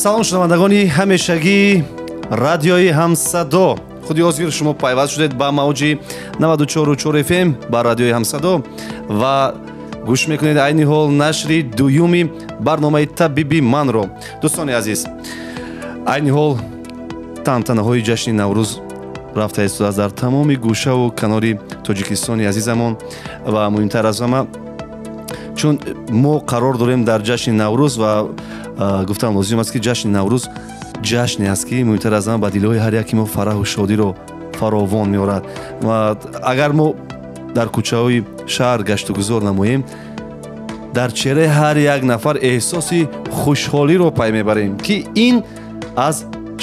салом шунавандагони ҳамешагии радиои ҳамсадо. худи озгир шумо пайваст шудед ба мавҷи 94.4 FM ба радиои ҳамсадо ва гӯш мекунед айни ҳол нашри дуюми барномаи табиби манро. дӯстони азиз, айни ҳол тантанаҳои ҷашни наврӯз рафта истодааст дар тамоми гӯшаву канори тоҷикистони азизамон ва муҳимтар аз ҳама, чун мо қарор дорем дар ҷашни наврӯз ва гуфтам лозим аст ки ҷашни наврӯз ҷашне аст ки муҳимтар аз ҳама ба дилҳои ҳар яки мо фараҳу шодиро фаровон меорад. ва агар мо дар кӯчаҳои шаҳр гашту гузор намоем, дар чеҳраи ҳар як нафар эҳсоси хушҳолиро пай мебарем ки ин аз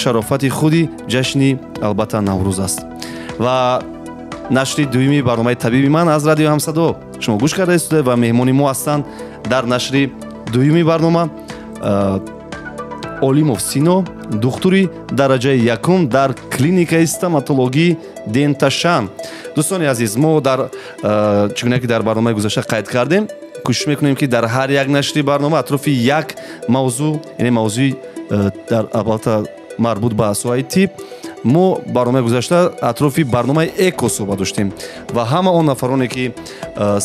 шарофати худи ҷашни албатта наврӯз аст. ва нашри дуюми барномаи табиби ман аз радиои ҳамсадо шумо гӯш карда истодед ва меҳмони мо ҳастанд дар нашри дуюми барнома Олимов Сино, духтури дараҷаи якум дар клиникаи стоматологии Денташан. дӯстони азиз, мо дар чӣ гуна ки дар барномаи гузашта қайд кардем, кӯшиш мекунем ки дар ҳар як нашри барнома атрофи як мавзӯъ, яъне мавзӯи дар албатта марбут ба соҳаи тиб, мо барномаи гузашта атрофи барномаи эко суҳбат доштем ва ҳама он нафароне ки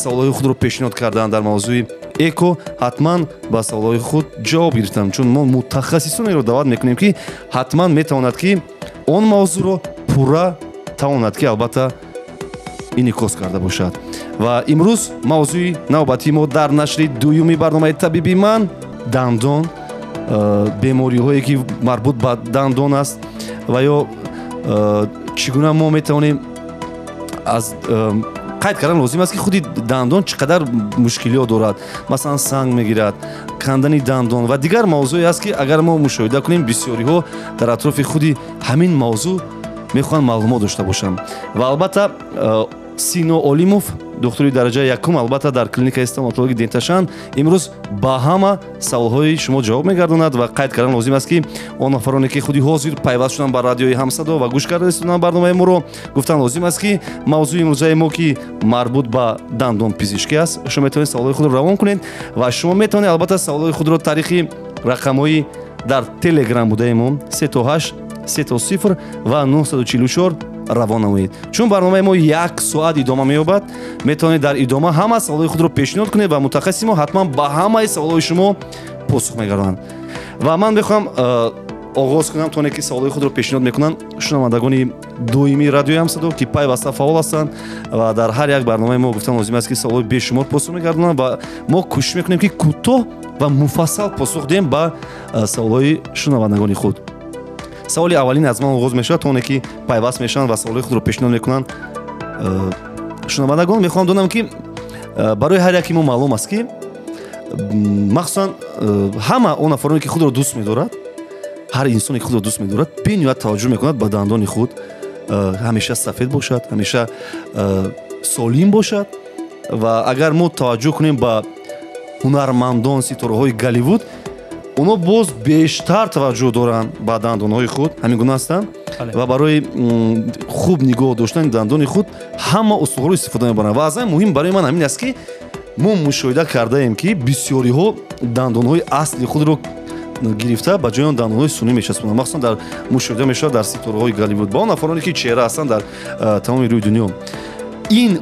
саволҳои худро пешниҳод карданд дар мавзӯи эко, ҳатман ба саволҳои худ ҷавоб гирифтам, чун мо мутахассисонеро даъват мекунем ки ҳатман метавонад ки он мавзӯъро пурра тавонад ки албатта инъикос карда бошад. ва имрӯз мавзӯи навбатии мо дар нашри дуюми барномаи табиби ман дандон, бемориҳое ки марбут ба дандон аст ва ё чӣ гуна мо метавонем аз қайд кардан лозим аст ки худи дандон чӣ қадар мушкилиёт дорад, масалан санг мегирад, кандани дандон ва дигар мавзӯе аст ки агар мо мушоҳида кунем бисёриҳо дар атрофи худи ҳамин мавзӯъ мехоҳанд маълумот дошта бошанд. ва албатта Сино Олимов, духтури дараҷаи якум, албатта дар клиникаи стоматологии Денташан, имрӯз ба ҳама саволҳои шумо ҷавоб мегардонад ва қайд кардан лозим аст ки он нафароне ки худи ҳозир пайваст шуданд ба радиои ҳамсадо ва гӯш карда истоданд барномаи моро, гуфтан лозим аст ки мавзӯи имрӯзаи мо ки марбут ба дандон пизишкӣ аст, шумо метавонед саволҳои худро равон кунед ва шумо метавонед албатта саволҳои худро тариқи рақамҳои дар телеграм будаи мо 38 30 ва 944 равон намоед. чун барномаи мо 1 соат идома меёбад, метавонед дар идома ҳама саволҳои худро пешниҳод кунед ва мутахассиси мо ҳатман ба ҳамаи саволҳои шумо посух мегардонанд. ва ман мехоҳам оғоз кунам то оне ки саволҳои худро пешниҳод мекунанд шунавандагони дуюми радиои ҳамсадо ки пайваста фаъол ҳастанд ва дар ҳар як барномаи мо гуфтан лозим аст ки саволҳои бешумор посух мегардонанд ва мо кӯшиш мекунем ки кӯтоҳ ва муфассал посух диҳем ба саволҳои шунавандагони худ. саволи аввалин аз ман оғоз мешавад то оне ки пайваст мешаванд ва саволҳои худро пешниҳод мекунанд. шунавандагон, мехоҳам донам ки барои ҳар яки мо маълум аст ки махсусан ҳама он нафароне ки худро дӯст медорад, ҳар инсоне ки худро дӯст медорад бениҳоят таваҷҷӯҳ мекунад ба дандони худ, ҳамеша сафед бошад, ҳамеша солим бошад. ва агар мо таваҷҷӯҳ кунем ба ҳунармандон, ситораҳои Голливуд, оно боз бештар таваҷҷӯҳ доранд ба дандонҳои худ, ҳамин гуна ҳастанд ва барои хуб нигоҳ доштани дандони худ ҳама услуҳоро истифода мебаранд. ва аз ҳамин муҳим барои ман ҳамин аст ки мо мушоҳида кардаем ки бисёриҳо дандонҳои асли худро гирифта ба ҷои он дандонҳои сунӣ мечаспонанд. махсусан дар мушоҳида мешавад дар ситораҳои Голливуд ба он нафароне ки чеҳра ҳастанд дар тамоми рӯи дунё. ин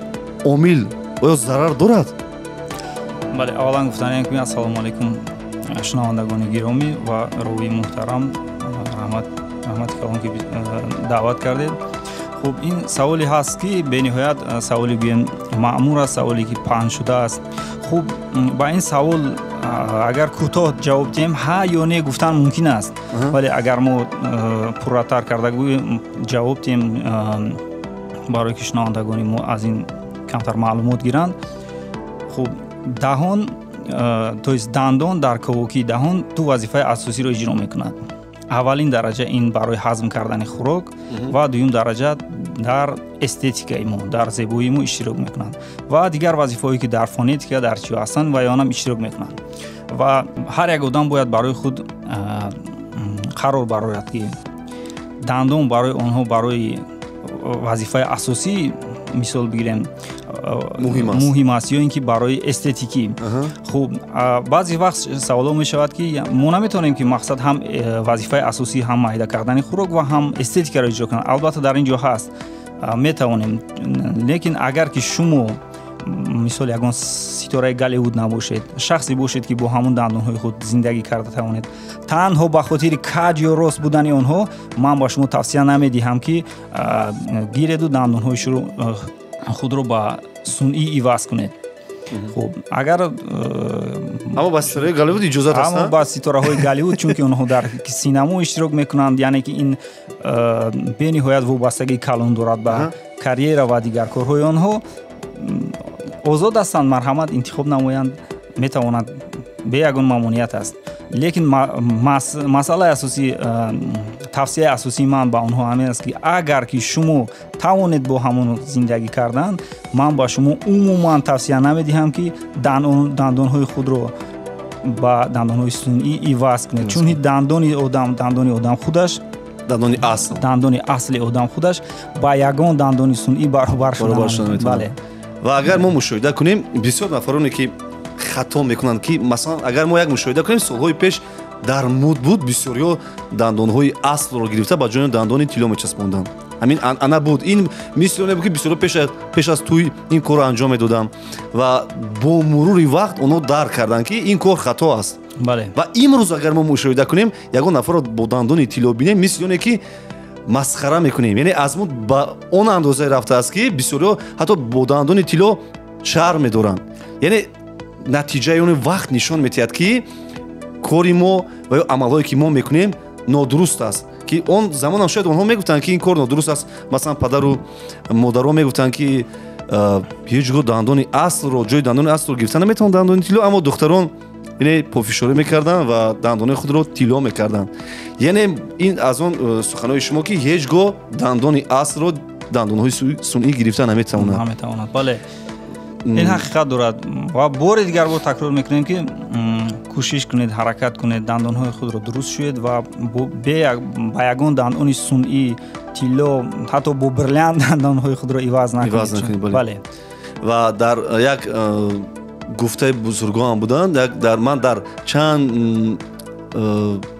омил оё зарар дорад? бале, аввалан гуфтанем ки ассалому алайкум шунавандагони гиромӣ ва роҳии муҳтарам, раҳмати калон ки даъват кардед. хуб, ин саволе ҳаст ки бениҳоят саволи гӯем маъмур аст, саволе ки паҳн шудааст. хуб, ба ин савол агар кӯтоҳ ҷавоб диҳем ҳа ё не гуфтан мумкин аст, вале агар мо пурратар карда ҷавоб диҳем барои ки шунавандагони мо аз ин камтар маълумот гиранд. хуб, даҳон то есть дандон дар кавокии даҳон ду вазифаи асосиро иҷро мекунад. аввалин дараҷа ин барои ҳазм кардани хӯрок ва дуюм дараҷа дар эстетикаи мо, дар зебоии мо иштирок мекунанд ва дигар вазифаҳое ки дар фонетика, дар чиё ҳастанд ва ёнам иштирок мекунанд. ва ҳар як одам бояд барои худ қарор барояд ки дандон барои онҳо барои вазифаи асосӣ мисол бигирем муҳим аст ё ин ки барои эстетикӣ. хуб баъзе вақт саволо мешавад ки мо наметавонем ки мақсад ҳам вазифаи асосӣ ҳам майда кардани хӯрок ва ҳам эстетикаро иҷро кунад. албатта дар ин ҷо ҳаст, метавонем, лекин агар ки шумо мисол ягон ситораи Голливуд набошед, шахсе бошед ки бо ҳамун дандонҳои худ зиндагӣ карда тавонед, танҳо ба хотири каҷ ё рост будани онҳо ман ба шумо тавсия намедиҳам ки гиреду дандонҳои худро ба сунъӣ иваз кунед. хуб агар аммо ба ситораи Голливуд иҷозат аст, аммо ба ситораҳои Голливуд чунки онҳо дар синамо иштирок мекунанд, яъне ки ин бениҳоят вобастагии калон дорад ба карьера ва дигар корҳои онҳо, озод ҳастанд, марҳамат интихоб намоянд, метавонанд, бе ягон мамнуъият аст. лекин масъалаи асосӣ, тавсияи асосии ман ба онҳо ҳамин аст ки агар ки шумо тавонед бо ҳамон зиндагӣ кардан, ман ба шумо умуман тавсия намедиҳам ки дандонҳои худро ба дандонҳои сунъӣ иваз кунед, чунки дандони одам худаш, дандони асли одам худаш ба ягон дандони сунъӣ баробар шуда метавонад. ва агар мо мушоҳида кунем, бисёр нафароне ки хато мекунанд ки масалан агар мо як мушоҳида кунем, солҳои пеш дар муд буд бисёриҳо дандонҳои аслро гирифта ба ҷони дандони тилло мечаспонданд. ҳамин анъана буд. ин мислоне буд ки бисёриҳо пеш аз туй ин корро анҷом медодам ва бо мурури вақт онҳо дарк карданд ки ин кор хато аст. ва имрӯз агар мо мушоҳида кунем, ягон нафарро бо дандони тилло бинем, мислоне ки масхара мекунем, яъне аз муд ба он андозае рафтааст ки бисёриҳо ҳатто бо дандони тилло шарм медоранд. яъне натиҷаи он вақт нишон медиҳад ки кори мо ва ё амалҳое ки мо мекунем нодуруст аст, ки он замонам шояд онҳо мегуфтанд ки ин кор нодуруст аст. Масалан падару модарҳо мегуфтанд ки ҳеҷ гоҳ дандони аслро, ҷои дандони аслро гирифта наметавон дандони тилло, аммо духтарон яъне пофишорӣ мекарданд ва дандони худро тилло мекарданд. яъне ин аз он суханои шумо ки ҳеҷ гоҳ дандони аслро дандонҳои сунъӣ гирифта наметавонад. бале, ин ҳақиқат дорад ва бори дигар бор такрор мекунем ки кӯшиш кунед, ҳаракат кунед, дандонҳои худро дуруст шӯед ва ба ягон дандони сунъӣ, тилло, ҳатто бо бриллиант дандонҳои худро иваз накунед. ва дар як гуфтаи бузургоам буданд, ман дар чанд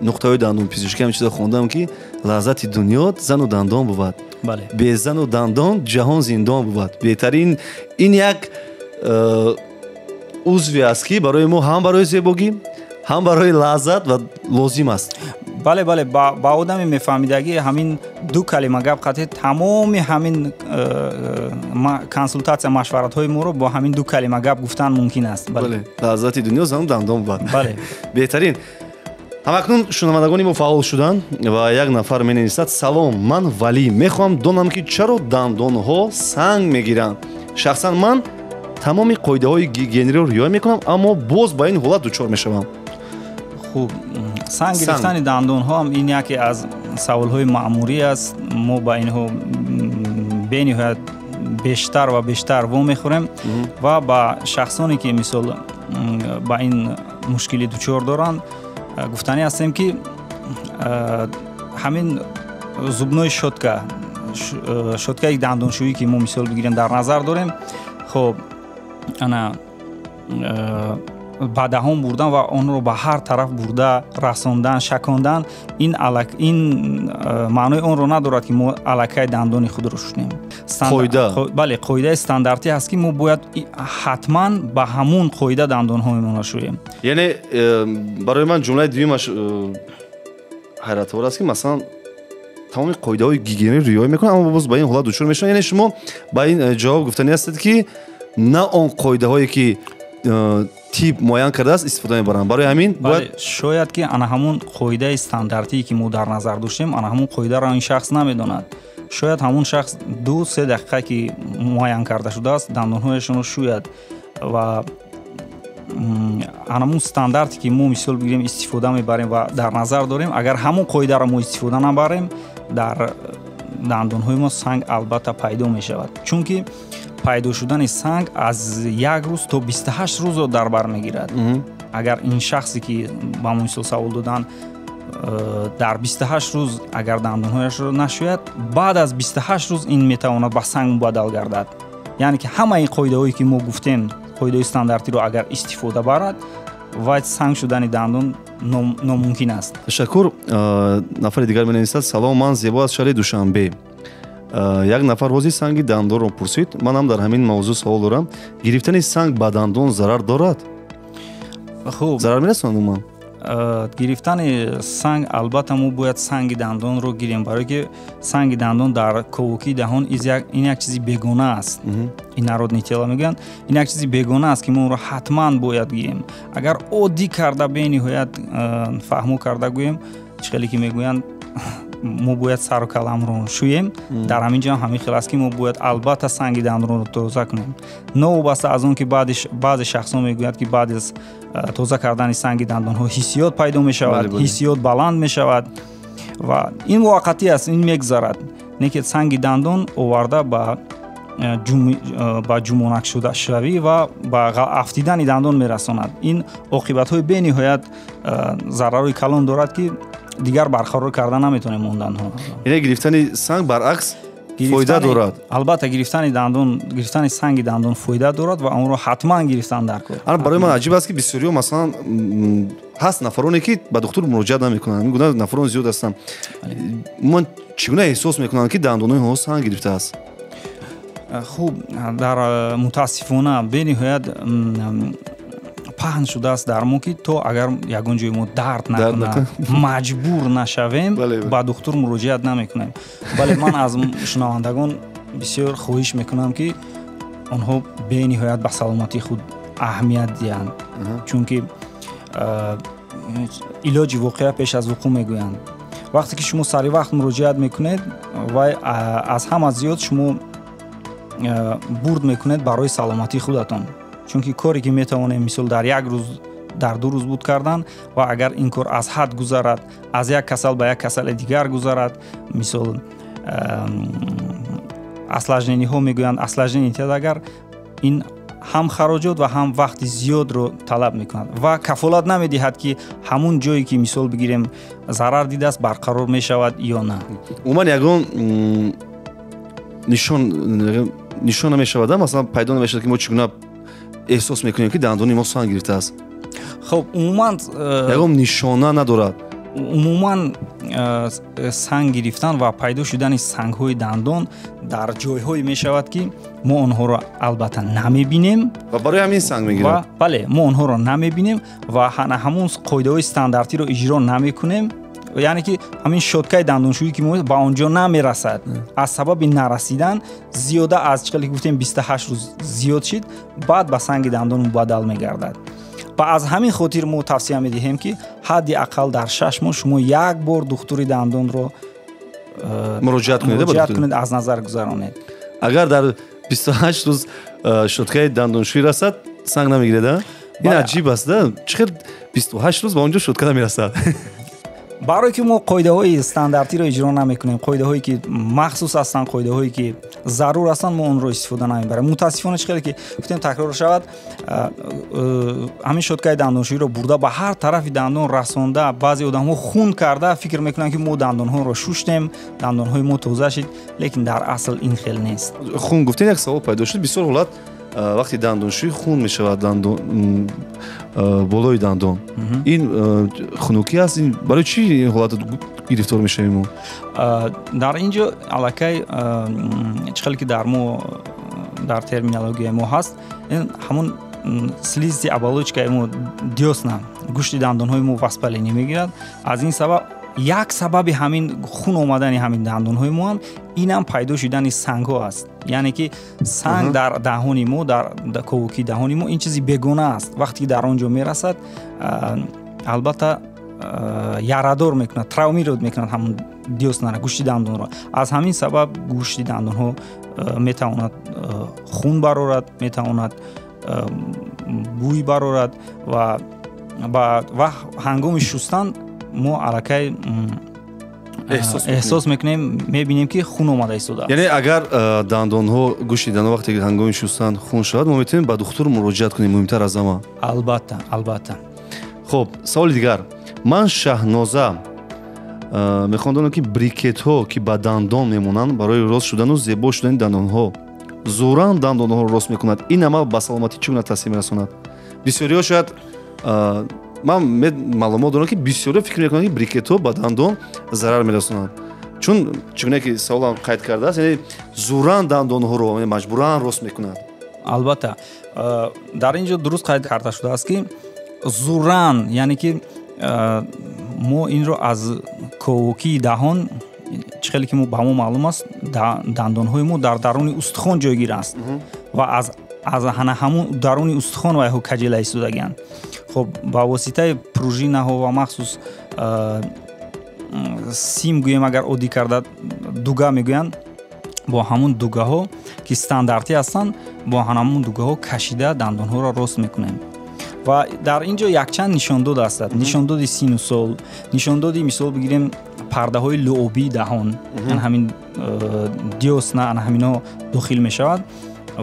нуқтаҳои дандонпизишкӣ ҳамин чиза хондам ки лаззати дунё зану дандон буд, бе зану дандон ҷаҳон зиндон буд. беҳтарин ин як узве аст ки барои мо ҳам барои зебогӣ, ҳам барои лаззат ва лозим аст. бале, ба одами мефаҳмидагӣ ҳамин ду калима гап қатъи тамоми ҳамин консултатсия машваратҳои моро бо ҳамин ду калима гап гуфтан мумкин аст. лаззати дунё зану дандон буд. беҳтарин. ҳамакнун шунавандагони мо фаъол шуданд ва як нафар менависад: салом, ман Валӣ, мехоҳам донам ки чаро дандонҳо санг мегиранд. Шахсан ман тамоми қоидаҳои гигиенаро риоя мекунам, аммо боз ба ин ҳолат дучор мешавам. хуб, санг гирифтани дандонҳо ҳам ин яке аз саволҳои маъмурӣ аст. мо ба инҳо бениҳоят бештар ва бештар вомехӯрем ва ба шахсоне ки мисол ба ин мушкилӣ дучор доранд гуфтанӣ ҳастем ки ҳамин зубнои шоткаи дандоншӯӣ ки мо мисол бигирем дар назар дорем, хоб ана ба даҳон бурдан ва онро ба ҳар тараф бурда расондан, шакондан, ин маънои онро надорад ки мо аллакай дандони худро шӯшнем. бале, қоидаи стандартӣ ҳаст ки мо бояд ҳатман ба ҳамун қоида дандонҳоимонро шӯем. яъне барои ман ҷумлаи дуюмаш ҳайратовар аст ки масалан тамоми қоидаҳои гигиенаро риоя мекунанд, аммо боз ба ин ҳолат дучор мешаванд. яъне шумо ба ин ҷавоб гуфтанӣ ҳастед ки на он қоидаҳое ки тип муайян кардааст истифода мебаранд. барои ҳамин бояд шояд ки ана ҳамун қоидаи стандартие ки мо дар назар доштем, ана ҳамун қоидаро ин шахс намедонад. шояд ҳамун шахс 2-3 дақиқа ки муайян карда шудааст дандонҳояшонро шӯяд ва ҳамун стандарте ки мо мисол бигирем истифода мебарем ва дар назар дорем, агар ҳамун қоидаро мо истифода набарем, дар дандонҳои мо санг албатта пайдо мешавад. чунки пайдо шудани санг аз 1 рӯз то 28 рӯзро дар бар мегирад. агар ин шахсе ки ба мо мисол савол додан дар 28 рӯз агар дандонҳояшро нашӯяд, баъд аз 28 рӯз ин метавонад ба санг мубаддал гардад. яъне ки ҳамаи қоидаҳое ки мо гуфтем қоидаҳои стандартиро агар истифода барад вай санг шудани дандон номумкин аст. ташаккур. нафари дигар менависад: салом, ман Зебо аз шаҳри Душанбе. як нафар ҳози санги дандонро пурсид. манам дар ҳамин мавзӯъ савол дорам. гирифтани санг ба дандон зарар дорад? хуб, зарар мерасонад умуман? гирифтани санг, албатта мо бояд санги дандонро гирем, барое ки санги дандон дар ковокии даҳон ин як чизи бегона аст. ин народни тела мегӯянд, ин як чизи бегона аст ки мо онро ҳатман бояд гирем. агар оддӣ карда бениҳоят фаҳмо карда гӯем, чӣ хеле ки мегӯянд мо бояд сару каламро шӯем, дар ҳамин ҷо ҳамин хел аст ки мо бояд албатта санги дандонро тоза кунем. новобаста аз он ки баъзе шахсҳо мегӯянд ки баъд аз тоза кардани санги дандонҳо ҳиссиёт пайдо мешавад, ҳиссиёт баланд мешавад ва ин муваққатӣ аст, ин мегзарад. не ки санги дандон оварда ба ҷумонакшавӣ ва ба афтидани дандон мерасонад. ин оқибатҳои бениҳоят зарарои калон дорад ки дигар барқарор карда наметавонем монданҳо. яъне гирифтани санг баръакс фоида дорад? албатта гирифтани санги дандон фоида дорад ва онро ҳатман гирифтан дар кор. барои ман аҷиб аст ки бисёриҳо масалан ҳаст нафароне ки ба духтур муроҷиат намекунанд. ин гуна нафарон зиёд ҳастанд. умуман чӣ гуна эҳсос мекунанд ки дандонои онҳо санг гирифтааст? хуб, дар мутаассифона бениҳоят паҳн шудааст дар мо ки то агар ягон ҷои мо дард накунад, маҷбур нашавем, ба духтур муроҷиат намекунем. бале ман аз шунавандагон бисёр хоҳиш мекунам ки онҳо бениҳоят ба саломатии худ аҳамият диҳанд, чунки илоҷи воқеа пеш аз вуқӯъ мегӯянд. вақте ки шумо сари вақт муроҷиат мекунед, вай аз ҳама зиёд шумо бурд мекунед барои саломатии худатон. чунки коре ки метавонем мисол дар як рӯз, дар ду рӯз буд кардан ва агар ин кор аз ҳад гузарад, аз як касал ба як касали дигар гузарад, мисол аслажнениҳо мегӯянд, аслажнени тедагар ин ҳам хароҷот ва ҳам вақти зиёдро талаб мекунад ва кафолат намедиҳад ки ҳамун ҷое ки мисол бигирем зарар дидааст барқарор мешавад ё на. умуман ягон нишон намешавад, масалан пайдо намешавад ки мо чӣ гуна эҳсос мекунем ки дандони мо санг гирифтааст? хоб, умуман ягон нишона надорад. умуман санг гирифтан ва пайдо шудани сангҳои дандон дар ҷойҳое мешавад ки мо онҳоро албатта намебинем ва барои ҳамин санг мегирад. бале, мо онҳоро намебинем ва ҳамун қоидаҳои стандартиро иҷро намекунем. яъне ки ҳамин шоткаи дандоншӯӣ ки мо ба он ҷо намерасад, аз сабаби нарасидан зиёда аз чӣ хеле ки гуфтем 28 рӯз зиёд шид, баъд ба санги дандон мубаддал мегардад. ва аз ҳамин хотир мо тавсия медиҳем ки ҳадди ақал дар 6 моҳ шумо як бор духтури дандонро муроҷиат кунед, аз назар гузаронед. агар дар 28 рӯз шоткаи дандоншӯӣ расад, санг намегирад? ин аҷиб аст. чӣ хел 28 рӯз ба он ҷо шотка намерасад? барое ки мо қоидаҳои стандартиро иҷро намекунем, қоидаҳое ки махсус ҳастанд, қоидаҳое ки зарур ҳастанд, мо онро истифода намебарем. мутаассифона чӣ хеле ки гуфтем такрор шавад, ҳамин шоткаи дандоншӯиро бурда ба ҳар тарафи дандон расонда, баъзе одамҳо хун карда фикр мекунанд ки мо дандонҳоро шуштем, дандонҳои мо тоза шид, лекин дар асл ин хел нест. хун гуфтен, як савол пайдо шуд. бисёр ҳолат вақти дандоншӯӣ хун мешавад болои дандон. ин хунукӣ аст? ин барои чӣ ҳолат гирифтор мешавем мо? дар ин ҷо аллакай чӣ хеле ки дар мо дар терминологияи мо ҳаст, ин ҳамун слизти оболочкаи мо дёсна, гӯшти дандонҳои мо воспаление мегирад. аз ин сабаб як сабаби ҳамин хун омадани ҳамин дандонҳои мо ҳам инам пайдо шудани сангҳо аст. яъне ки санг дар даҳони мо, дар ковокии даҳони мо ин чизи бегона аст. вақте ки дар он ҷо мерасад, албатта ярадор мекунад, травмировать мекунад ҳамун дёснара, гӯшти дандонро. аз ҳамин сабаб гӯшти дандонҳо метавонад хун барорад, метавонад бӯй барорад ва ҳангоми шустан мо аллакай эҳсос мекунем, мебинем ки хун омада истодааст. яъне агар дандонҳо, гӯшти дандон вақте ҳангоми шустан хун шавад, мо метавонем ба духтур муроҷиат кунем, муҳимтар аз ҳама. албатта. хуб, саволи дигар. ман Шаҳноза мехоҳам донам ки брикетҳо ки ба дандон мемонанд барои рост шудану зебо шудани дандонҳо зӯран дандонҳоро рост мекунад. Ин амал ба саломатӣ чӣ гуна таъсир мерасонад? Бисёриҳо шояд ман маълумот дорам ки бисёриҳо фикр мекунанд ки брикетҳо ба дандон зарар мерасонанд. Чун чӣ гуна ки саволам қайд кардааст, яъне зӯран дандонҳоро маҷбуран рост мекунад. албатта дар ин ҷо дуруст қайд карда шудааст ки зӯран яъне ки мо инро аз ковокии даҳон чӣ хеле ки ба мо маълум аст, дандонҳои мо дар даруни устухон ҷойгир аст ва аз ҳамун даруни устухон вайҳо каҷела истодагианд. хоб ба воситаи пружинаҳо ва махсус сим гӯем агар оддӣ карда дуга мегӯянд, бо ҳамун дугаҳо ки стандартӣ ҳастанд, бо ҳамун дугаҳо кашида дандонҳоро рост мекунем. ва дар ин ҷо якчанд нишондод ҳастад. Нишондоди синусол, нишондоди мисол бигирем пардаҳои луобии даҳон, ҳамин диосна ҳаминҳо дохил мешавад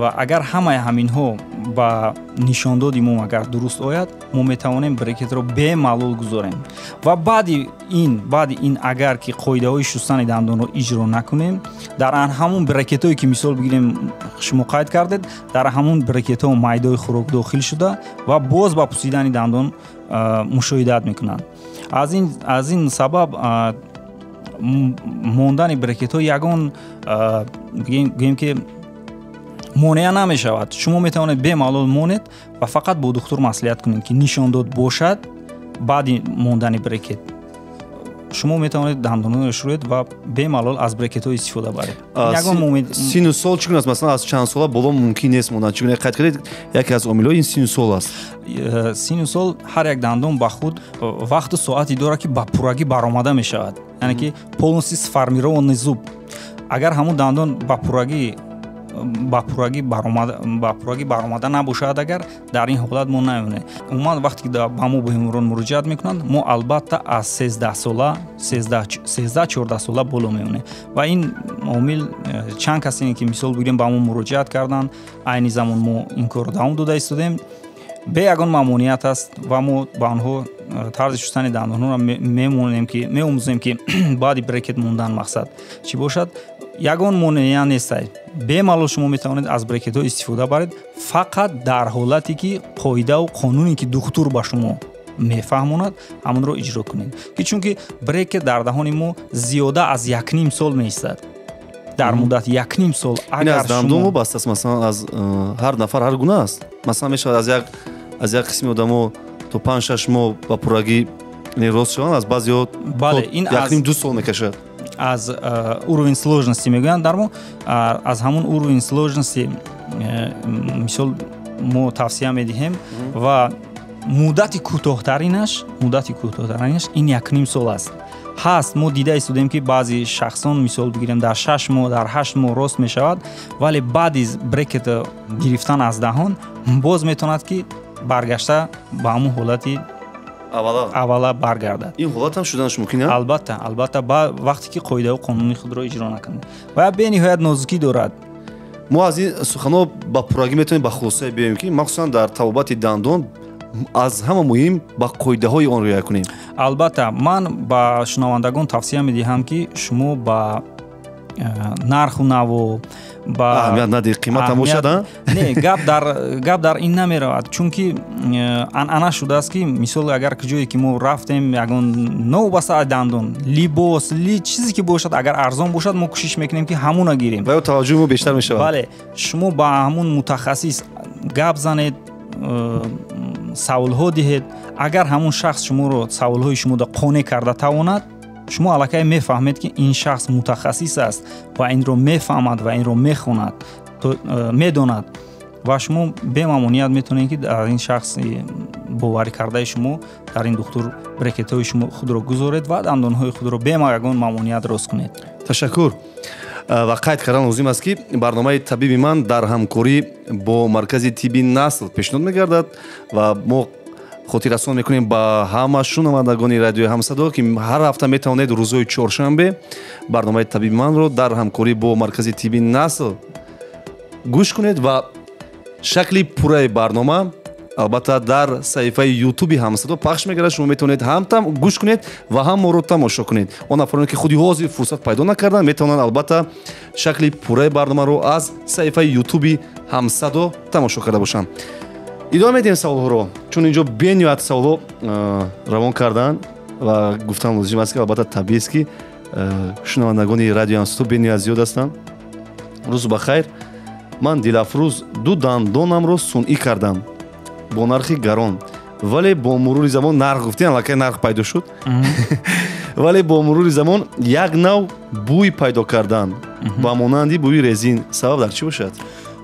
ва агар ҳамаи ҳаминҳо ба нишондоди мо агар дуруст ояд, мо метавонем брекетро бемаълул гузорем. ва баъди ин агар ки қоидаҳои шустани дандонро иҷро накунем, дар ҳамун брекетҳое ки мисол бигирем шумо қайд кардед, дар ҳамун брекетҳо майдои хӯрок дохил шуда ва боз ба пусидани дандон мушоҳидат мекунанд. аз ин сабаб мондани брекетҳо ягон гӯем ки монеа намешавад. шумо метавонед бемаълул монед ва фақат бо духтур маслиҳат кунед ки нишондод бошад. баъди мондани брекет шумо метавонед дандонҳоро шӯед ва бемаълул аз брекетҳо истифода баред. ягон момент синусол чӣ гуна аст? Масалан аз чанд сола боло мумкин нест мондан. Чӣ гуна қайд кардед? яке аз омилҳои ин синусол аст. синусол ҳар як дандон ба худ вақту соати дорад ки ба пуррагӣ баромада мешавад. яъне ки полностью сформированный зуб. агар ҳамун дандон ба пуррагӣ баромада набошад, агар дар ин ҳолат мо намеонем. умуман вақте ки ба мо беморон муроҷиат мекунанд, мо албатта аз 13-14 сола боло меонем. ва ин омил чанд касе ки мисол бигирем ба мо муроҷиат карданд, айни замон мо ин корро давом дода истодем, бе ягон мамнуният аст ва мо ба онҳо тарзи шустани дандонҳоро меомӯзем ки баъди брекет мондан мақсад чӣ бошад. ягон монеа нестай. бемаълул шумо метавонед аз брекетҳо истифода баред, фақат дар ҳолате ки қоидаву қонуне ки духтур ба шумо мефаҳмонад, ҳамонро иҷро кунед. ки чунки брекет дар даҳони мо зиёда аз 1.5 сол меистад. дар муддати 1.5 сол агар аз дандон вобаста аст, масалан аз ҳар нафар ҳар гуна аст. масалан мешавад аз як қисми одамо то 5-6 моҳ ба пуррагӣ рост шаванд, аз баъзеҳо 1.5-2 сол мекашад. аз уровень сложности мегӯянд дар мо, аз ҳамун уровень сложности мисол мо тавсия медиҳем ва муддати кӯтоҳтаринаш ин 1.5 сол аст. ҳаст мо дида истодем ки баъзи шахсон мисол бигирем дар 6 моҳ дар 8 моҳ рост мешавад, вале баъди брекет гирифтан аз даҳон боз метавонад ки баргашта ба ҳамун ҳолати аввала баргардад. ин ҳолат ҳам шуданаш мумкин аст? албатта вақте ки қоидаҳо қонуни худро иҷро накунем ва бениҳоят нозукӣ дорад. мо аз ин суханҳо ба пуррагӣ метавонем ба хулосае биёем ки махсусан дар табобати дандон аз ҳама муҳим ба қоидаҳои он риоя кунем. албатта ман ба шунавандагон тавсия медиҳам ки шумо ба нарху наво ба аҳамият надеҳ, қимат ҳам бошад. не гап дар ин намеравад, чунки анъана шудааст ки мисол агар ҷое ки мо рафтем ягон новобаста дандон либос чизе ки бошад, агар арзон бошад мо кӯшиш мекунем ки ҳамуна гирем ва таваҷҷӯҳи мо бештар мешавад. бале шумо ба ҳамун мутахассис гап занед, саволҳо диҳед. агар ҳамун шахс шуморо саволҳои шуморо қонеъ карда тавонад, шумо аллакай мефаҳмед ки ин шахс мутахассис аст ва инро мефаҳмад ва инро мехонад, медонад ва шумо бемамнуният метавонед ки дар ин шахс боварӣ кардаи шумо дар ин духтур брекетҳои шумо худро гузоред ва дандонҳои худро бе ягон мамнуният рост кунед. ташаккур. ва қайд кардан лозим аст ки барномаи табиби ман дар ҳамкорӣ бо маркази тибби насл пешниҳод мегардад ва мо хотиррасон мекунем ба ҳама шунавандагони радиои ҳамсадо ки ҳар ҳафта метавонед рӯзҳои чоршанбе барномаи табиби манро дар ҳамкорӣ бо маркази тибби насл гӯш кунед ва шакли пурраи барнома албатта дар саҳифаи ютуби ҳамсадо пахш мегардад. Шумо метавонед ҳам гӯш кунед ва ҳам моро тамошо кунед. Он нафароне ки худи ҳозир фурсат пайдо накарданд метавонанд албатта шакли пурраи барномаро аз саҳифаи ютуби ҳамсадо тамошо карда бошанд. идома медиҳем саволҳоро, чун инҷо бениҳоят саволҳо равон карданд ва гуфтам лозим аст ки албатта табиист ки шунавандагони радиои ҳамсадо бениҳоят зиёд ҳастанд. рӯз бахайр. ман Дилафрӯз ду дандонамро сунъӣ кардам бо нархи гарон, вале бо мурури замон нарх гуфтин, аллакай нарх пайдо шуд. вале бо мурури замон як нав бӯй пайдо кардан ба монанди бӯи резин. сабаб дар чӣ бошад?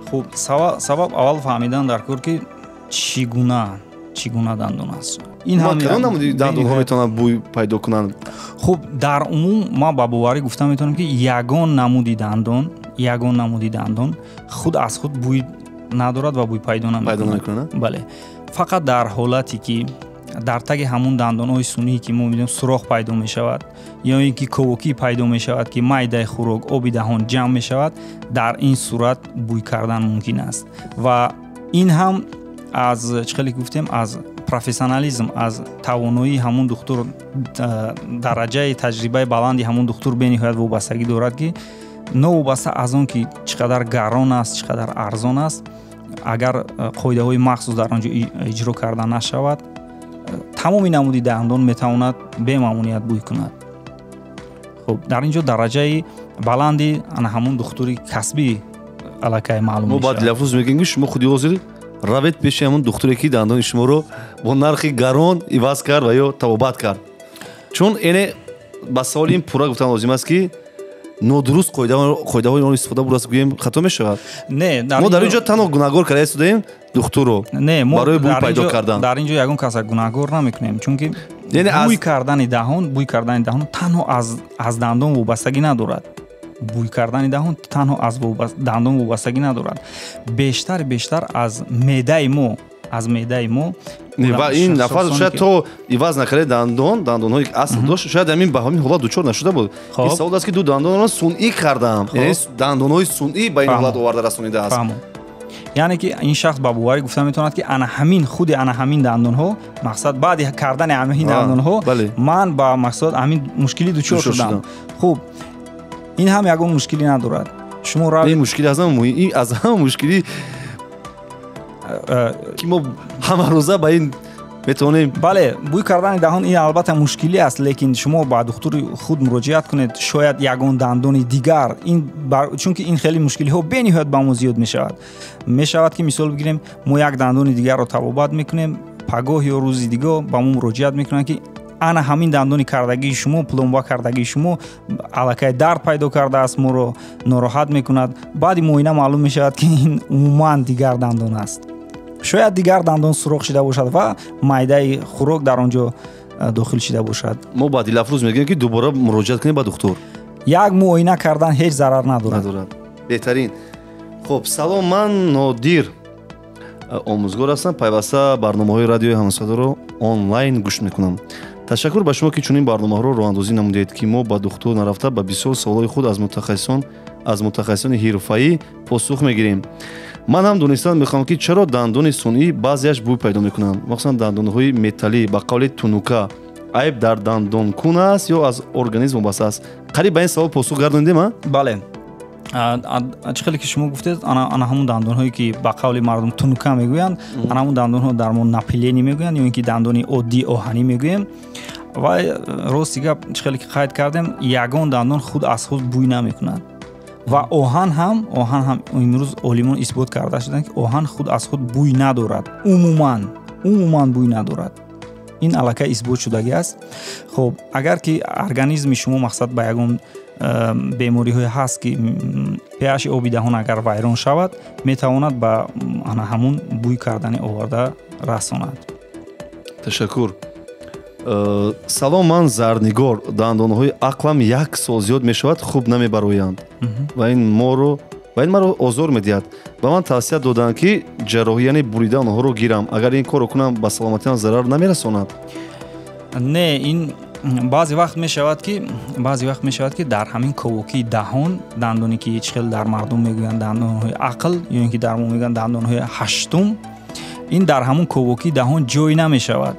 хуб, сабаб аввал фаҳмидан дар кор ки чӣ гуна дандон аст. ин ҳам намуди дандонҳо метавонанд бӯй пайдо кунанд. хуб, дар умум ма ба боварӣ гуфта метавонам ки ягон намуди дандон худ аз худ бӯй надорад ва бӯй пайдо намекунад. бале, фақат дар ҳолате ки дар таги ҳамун дандонҳои сунъӣ ки мо мебинем сурох пайдо мешавад ё ин ки ковокӣ пайдо мешавад ки майдаи хӯрок обидаҳон ҷамъ мешавад, дар ин сурат бӯй кардан мумкин аст. ва ин ҳам аз чӣ хеле гуфтем, аз профессионализм, аз тавоноии ҳамун духтур, дараҷаи таҷрибаи баланди ҳамун духтур бениҳоят вобастагӣ дорад ки новобаста аз он ки чӣ қадар гарон аст, чӣ қадар арзон аст, агар қоидаҳои махсус дар он ҷо иҷро карда нашавад, тамоми намуди дандон метавонад бемаъмуният бӯй кунад. хуб, дар ин ҷо дараҷаи баланди ана ҳамун духтури касбӣ аллакай маълум мешавад. мо баъд Дилафрӯз мегӯем ки шумо худи ҳозир равед пеши ҳамун духтуре ки дандони шуморо бо нархи гарон иваз кард ва ё табобат кард. чун эне ба саволи ин пурра гуфтан лозим аст ки нодуруст қоидаҳои он истифода бурад гӯем хато мешавад. Не, мо дар ин ҷо танҳо гунаҳгор карда истодаем духтурро барои бӯй пайдо кардан. дар ин ҷо ягон каса гунаҳгор намекунем, чунки бӯй кардани даҳон танҳо аз дандон вобастагӣ надорад. бӯй кардани даҳон танҳо аз дандон вобастагӣ надорад. бештар аз меъдаи мо ва ин нафар шояд то иваз накардаи дандонҳои асл дошт, шояд ҳамин ба ҳамин ҳолат дучор нашуда буд. ин савол аст ки ду дандонро сунъӣ кардам, яъне дандонҳои сунъӣ ба ин ҳолат оварда расонидааст. яъне ки ин шахс ба боварӣ гуфта метавонад ки худи ана ҳамин дандонҳо, мақсад баъди кардани ҳамин дандонҳо ман ба мақсад ҳамин мушкилӣ дучор шудам. хуб, ин ҳам ягон мушкилӣ надорад. шумо ин мушкилӣ аз ҳама мушкилӣ ки мо ҳамарӯза ба ин метавонем. бале, бӯй кардани даҳон ин албатта мушкилӣ аст, лекин шумо ба духтури худ муроҷиат кунед, шояд ягон дандони дигар, чунки ин хеле мушкилиҳо бениҳоят ба мо зиёд мешавад ки мисол бигирем, мо як дандони дигарро табобат мекунем, пагоҳ ё рӯзи дигар ба мо муроҷиат мекунанд ки ана ҳамин дандони кардагии шумо, пломба кардагии шумо аллакай дард пайдо кардааст, моро нороҳат мекунад. баъди муоина маълум мешавад ки ин умуман дигар дандон аст. шояд дигар дандон сурох шуда бошад ва майдаи хӯрок дар он ҷо дохил шуда бошад. мо ба Дилафрӯз мегӯем ки дубора муроҷиат кунем ба духтур. як муоина кардан ҳеҷ зарар надорад. беҳтарин. хуб, салом, ман Нодир омӯзгор ҳастам, пайваста барномаҳои радиои ҳамсадоро онлайн гӯш мекунам. ташаккур ба шумо ки чунин барномаҳоро роҳандозӣ намудед ки мо ба духтур нарафта ба бисёр саволҳои худ аз мутахассисони ҳирфаӣ посух мегирем. ман ҳам донистан мехоҳам ки чаро дандони сунъӣ баъзеаш бӯй пайдо мекунанд, махсусан дандонҳои металлӣ, ба қавли тунука. айб дар дандонкун аст ё аз организм вобаста аст? қариб ба ин савол посух гардонидем? бале, чӣ хеле ки шумо гуфтед, ана ҳамун дандонҳое ки ба қавли мардум тунука мегӯянд, ана ҳамун дандонҳо дар мо напилени мегӯянд ё ин ки дандони оддии оҳанӣ мегӯем. ва рости гап, чӣ хеле ки қайд кардем, ягон дандон худ аз худ бӯй намекунад. ва оҳан ҳам имрӯз олимон исбот карда шуданд ки оҳан худ аз худ бӯй надорад, умуман бӯй надорад. ин аллакай исбот шудагӣ аст. хуб, агар ки организми шумо мақсад ба ягон бемориҳое ҳаст ки pH оби даҳон агар вайрон шавад, метавонад ба ана ҳамун бӯй кардани оварда расонад. ташаккур. салом, ман Зарнигор. дандонҳои ақлам як сол зиёд мешавад, хуб намебароянд ва ин маро озор медиҳад. ба ман тавсия доданд ки ҷарроҳӣ, яъне бурида онҳоро гирам. агар ин корро кунам ба саломатиам зарар намерасонад? не, ин баъзе вақт мешавад ки дар ҳамин ковокии даҳон, дандоне ки чӣ хел дар мардум мегӯянд дандонҳои ақл ё ин ки дар мо мегӯянд дандонҳои ҳаштум, ин дар ҳамун ковоки даҳон ҷой намешавад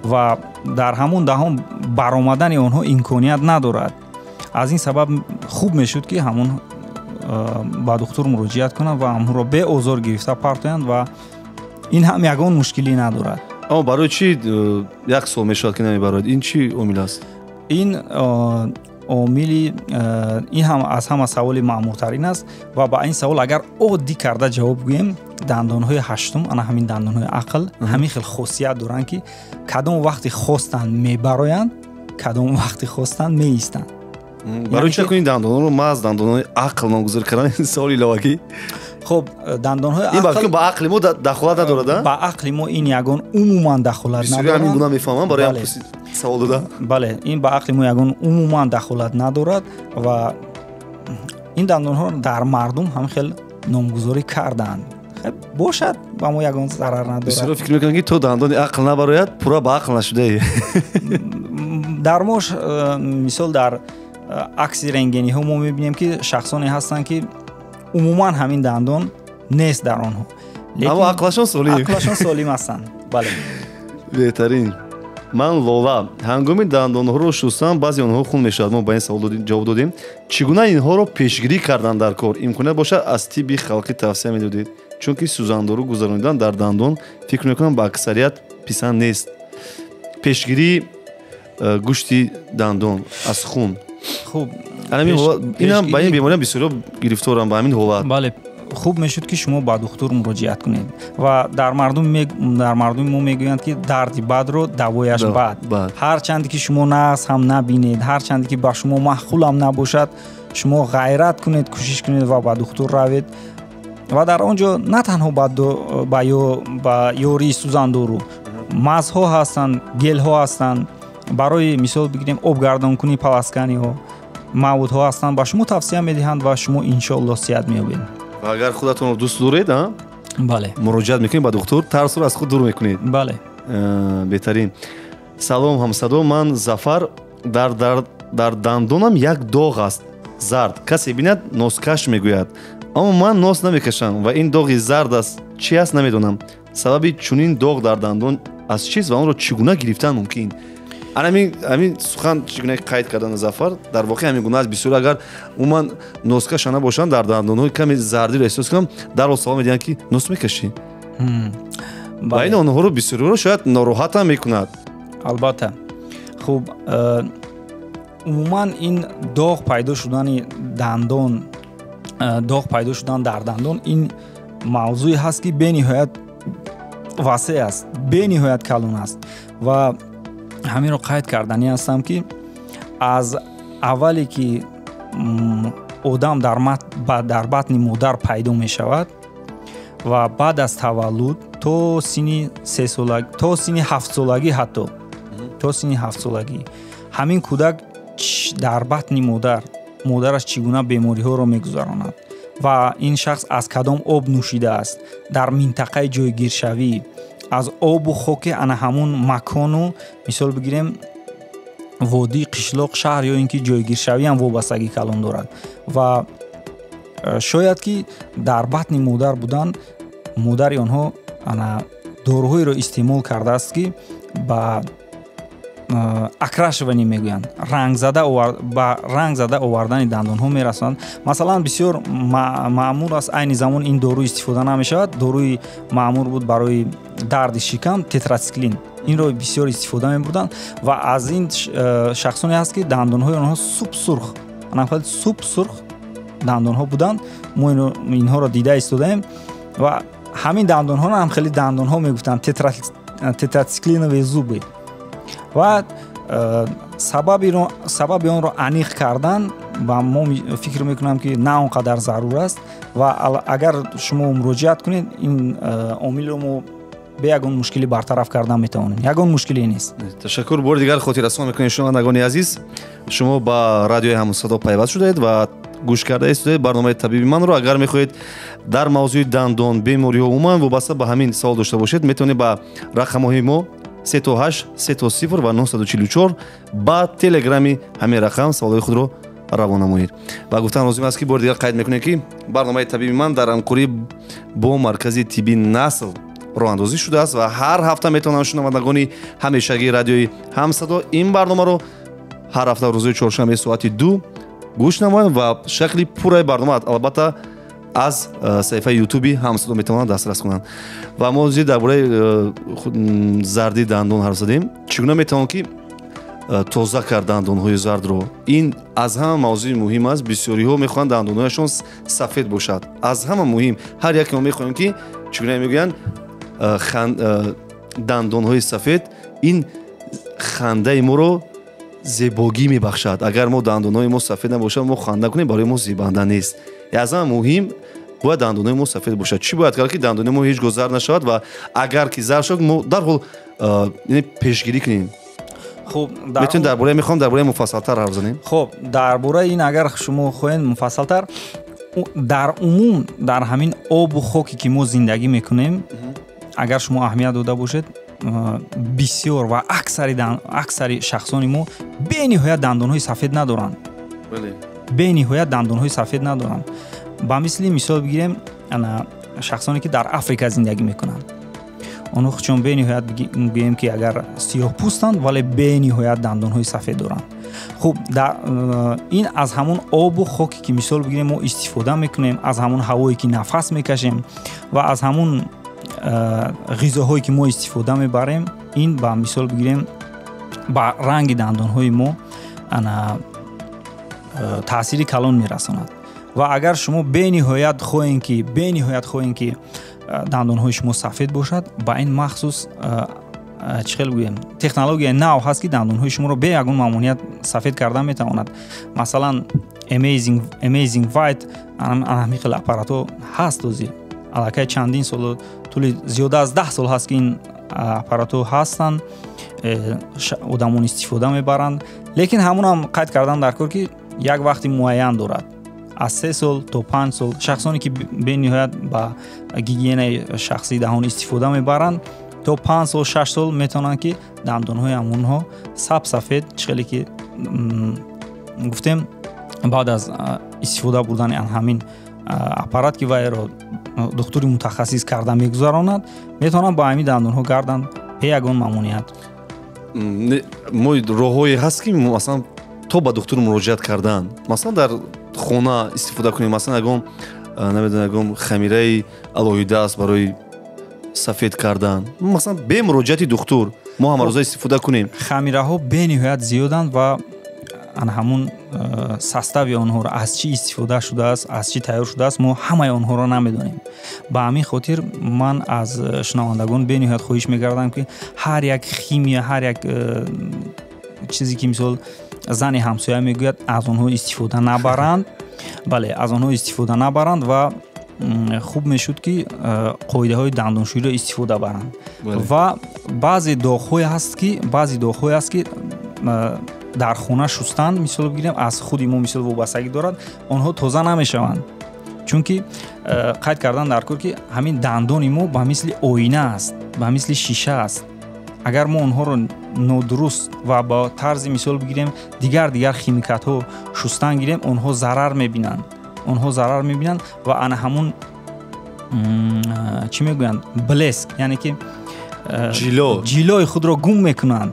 ва дар ҳамун даҳон баромадани онҳо имконият надорад. аз ин сабаб хуб мешуд ки ҳамун ба духтур муроҷиат кунанд ва ҳамонро бе озор гирифта партоянд ва ин ҳам ягон мушкилӣ надорад. аммо барои чӣ як сол мешавад ки намебарояд? ин чӣ омил аст? ин омили ин ҳам аз ҳама саволи маъмуртарин аст ва ба ин савол агар оддӣ карда ҷавоб гӯем, дандонҳои ҳаштум, ана ҳамин дандонҳои ақл ҳамин хел хосият доранд ки кадом вақти хостанд мебароянд, кадом вақти хостанд меистанд. барои чӣ кунин дандонҳоро маъз дандонҳои ақл номгузорӣ кардан? ин саволи иловагӣ. хоб дандонҳои ин балки ба ақли мо дахолат надорад? ба ақли мо ин ягон умуман дахолат бисёри ҳамин гуна мефаҳманд барои ҳам савол дода. бале ин ба ақли мо ягон умуман дахолат надорад ва ин дандонҳо дар мардум ҳам хел номгузорӣ кардаанд. бошад ба мо ягон зарар надорад. бисёро фикр мекунанд ки то дандони ақл набарояд пурра ба ақл нашудаӣ. дар мо мисол дар акси рентгениҳо мо мебинем ки шахсоне ҳастанд ки умуман ҳамин дандон нест дар онҳо, аммо ақлашон солим ҳастанд. бале беҳтарин. ман лола ҳангоми дандонҳоро шустам баъзе онҳо хун мешавад. мо ба ин савол ҷавоб додем. чӣ гуна инҳоро пешгирӣ кардан дар кор? имконият бошад аз тибби халқӣ тавсия медодед? чунки сӯзандору гузаронидан дар дандон фикр мекунам ба аксарият писанд нест. пешгирии гӯшти дандон аз хун. хуб, инам ба ин бемориям бисёриё гирифторам ба ҳамин ҳолат. бале хуб мешуд ки шумо ба духтур муроҷиат кунед ва дар мардуми мо мегӯянд ки дарди бадро давояш бад. ҳарчанде ки шумо нағз ҳам набинед, ҳарчанде ки ба шумо маъқулам набошад, шумо ғайрат кунед, кӯшиш кунед ва ба духтур равед ва дар он ҷо на танҳо ба ёрии сӯзандору мазҳо ҳастанд, гелҳо ҳастанд, барои мисол бигирем обгардонкунии паласканиҳо маводҳо ҳастанд, ба шумо тавсия медиҳанд ва шумо иншоаллоҳ сиҳат меёбед. агар худатонро дӯст доред, бале муроҷиат мекунед ба духтур, тарсро аз худ дур мекунед. бале беҳтарин. салом ҳамсадо, ман Зафар. дар дандонам як доғ аст, зард. касе бинад носкаш мегӯяд, аммо ман нос намекашам ва ин доғи зард аст чӣ аст намедонам. сабаби чунин доғ дар дандон аз чист ва онро чӣ гуна гирифтан мумкин? ҳамин сухан чӣ гуна қайд кардан Зафар дар воқеъ ҳамин гуна аст. бисёр агар умуман носкаша набошанд, дар дандонҳои каме зардиро эҳсос кунам, дарҳол савол медиҳанд ки нос мекашӣ. ба ин онҳоро бисёриро шояд нороҳатам мекунад. албатта. хуб, умуман ин доғ пайдо шудани дандон, доғ пайдо шудан дар дандон ин мавзӯе ҳаст ки бениҳоят васеъ аст, бениҳоят калон аст ва ҳаминро қайд кардани ҳастам ки аз аввале ки одам дар батни модар пайдо мешавад ва баъд аз таваллуд то синни 3 солагӣ, то синни 7 солагӣ, ҳатто то синни 7 солагӣ ҳамин кӯдак дар батни модараш чӣ гуна бемориҳоро мегузаронад ва ин шахс аз кадом об нӯшидааст, дар минтақаи ҷойгиршавӣ аз обу хоки ана ҳамун макону мисол бигирем водӣ, қишлоқ, шаҳр ё ин ки ҷойгиршавӣ ҳам вобастагӣ калон дорад ва шояд ки дар батни модар будан модари онҳо ана доруҳоеро истеъмол кардааст ки ба акрашванӣ мегӯянд, ба ранг зада овардани дандонҳо мерасонанд. масалан бисёр маъмул аст айни замон ин дору истифода намешавад. доруи маъмул буд барои дарди шикам, тетрациклин. инро бисёр истифода мебурданд ва аз ин шахсоне ҳаст ки дандонҳои онҳо субсурх, анахел субсурх дандонҳо буданд. мо инҳоро дида истодаем ва ҳамин дандонҳо ҳам хеле дандонҳо мегуфтанд, тетрациклиновые зубы. ва сабаби онро аниқ кардан ба мо фикр мекунам ки на он қадар зарур аст ва агар шумо муроҷиат кунед ин омилро мо бе ягон мушкилӣ бартараф кардан метавонем. ягон мушкиле нест. ташаккур. бори дигар хотиррасон мекунем шунавандагони азиз, шумо ба радиои ҳамсадо пайваст шудаед ва гӯш карда истодаед барномаи табиби манро. агар мехоҳед дар мавзӯи дандон, бемориҳо умуман вобаста ба ҳамин савол дошта бошед, метавонед ба рақамҳои мо 38 30 ва 944 ба телеграми ҳамин рақам саволҳои худро равон намоед. ва гуфтан лозим аст ки бори дигар қайд мекунем ки барномаи табиби ман дар ҳамкорӣ бо маркази тибби насл роҳандозӣ шудааст ва ҳар ҳафта метавонанд шунавандагони ҳамешагии радиои ҳамсадо ин барномаро ҳар ҳафта рӯзои чоршанбе соати 2 гӯш намоянд ва шакли пурраи барнома албатта аз саҳифаи ютуби ҳамсадо метавонанд дастрас кунанд. ва мо зид дар бораи зарди дандон ҳарф задем. чӣ гуна метавон ки тоза кард дандонҳои зардро? ин аз ҳама мавзӯи муҳим аст. бисёриҳо мехоҳанд дандонҳояшон сафед бошад. аз ҳама муҳим ҳар яке мо мехоҳем ки чӣ гуна мегӯянд дандонҳои сафед ин хандаи моро зебогӣ мебахшад. агар мо дандонҳои мо сафед набошад мо ханда кунем барои мо зебанда нест. аз ҳама муҳим бояд дандонҳои мо сафед бошад. чӣ бояд кард ки дандони мо ҳеҷ гоҳ зард нашавад ва агар ки зард шуд мо дарҳол пешгирӣ кунем. хуб метавонем дар бораи мехоҳам дар бораи муфассалтар ҳарф занем. хуб дар бораи ин агар шумо хоҳед муфассалтар дар умум дар ҳамин обу хоке ки мо зиндагӣ мекунем агар шумо аҳамият дода бошед бисёр ва аксари шахсони мо бениҳоят дандонҳои сафед надоранд. бениҳоят дандонҳои сафед надоранд. ба мисли мисол бигирем шахсоне ки дар Африка зиндагӣ мекунанд. онҳо чун бениҳоят гӯем ки агар сиёҳпӯстанд вале бениҳоят дандонҳои сафед доранд. хуб ин аз ҳамон обу хоке ки мисол бигирем мо истифода мекунем, аз ҳамон ҳавое ки нафас мекашем ва аз ҳамон ғизоҳое ки мо истифода мебарем. ин ба мисол бигирем ба ранги дандонҳои мо таъсири калон мерасонад. ва агар шумо бениҳоят хоҳем ки дандонҳои шумо сафед бошад, ба ин махсус чӣ хел гӯем технологияи нав ҳаст ки дандонҳои шуморо бе ягон маъмуният сафед кардан метавонад. масалан Amazing White ҳамин хел аппаратҳо ҳаст ҳозир. аллакай чандин сол тӯли зиёда аз 10 сол ҳаст ки ин аппаратҳо ҳастанд, одамон истифода мебаранд. лекин ҳамонам қайд кардан дар кор ки як вақти муайян дорад. аз 3 сол то 5 сол шахсоне ки бениҳоят ба гигиенаи шахсӣ даҳон истифода мебаранд то 5 сол 6 сол метавонанд ки дандонҳои ҳамонҳо сафед чӣ ки гуфтем баъд аз истифода бурдани ҳамин аппарат ки вайро духтури мутахассис карда мегузаронад, метавонанд ба ҳамин дандонҳо гарданд бе ягон маъмуният. мо роҳҳое ҳаст ки масалан то ба духтур муроҷиат кардан, масалан дар хона истифода кунем, масалан ягон хамираи алоҳида аст барои сафед кардан, масалан бе муроҷиати духтур мо ҳамарӯза истифода кунем. хамираҳо бениҳоят зиёданд ва ҳамун состави онҳоро аз чӣ истифода шудааст, аз чӣ тайёр шудааст, мо ҳамаи онҳоро намедонем. ба ҳамин хотир ман аз шунавандагон бениҳоят хоҳиш мекардам ки ҳар як химия, ҳар як чизе ки мисол зани ҳамсоя мегӯяд аз онҳо истифода набаранд. бале аз онҳо истифода набаранд ва хуб мешуд ки қоидаҳои дандоншӯиро истифода баранд. ва баъзе доғҳое ҳаст ки дар хона шустан мисол бигирем аз худи мо мисол вобастагӣ дорад, онҳо тоза намешаванд. чунки қайд кардан дар кор ки ҳамин дандони мо ба мисли оина аст, ба мисли шиша аст. агар мо онҳоро нодуруст ва ба тарзи мисол бигирем дигар химикатҳо шустан гирем, онҳо зарар мебинанд ва ана ҳамун чӣ мегӯянд блеск, яъне ки ҷилои худро гум мекунанд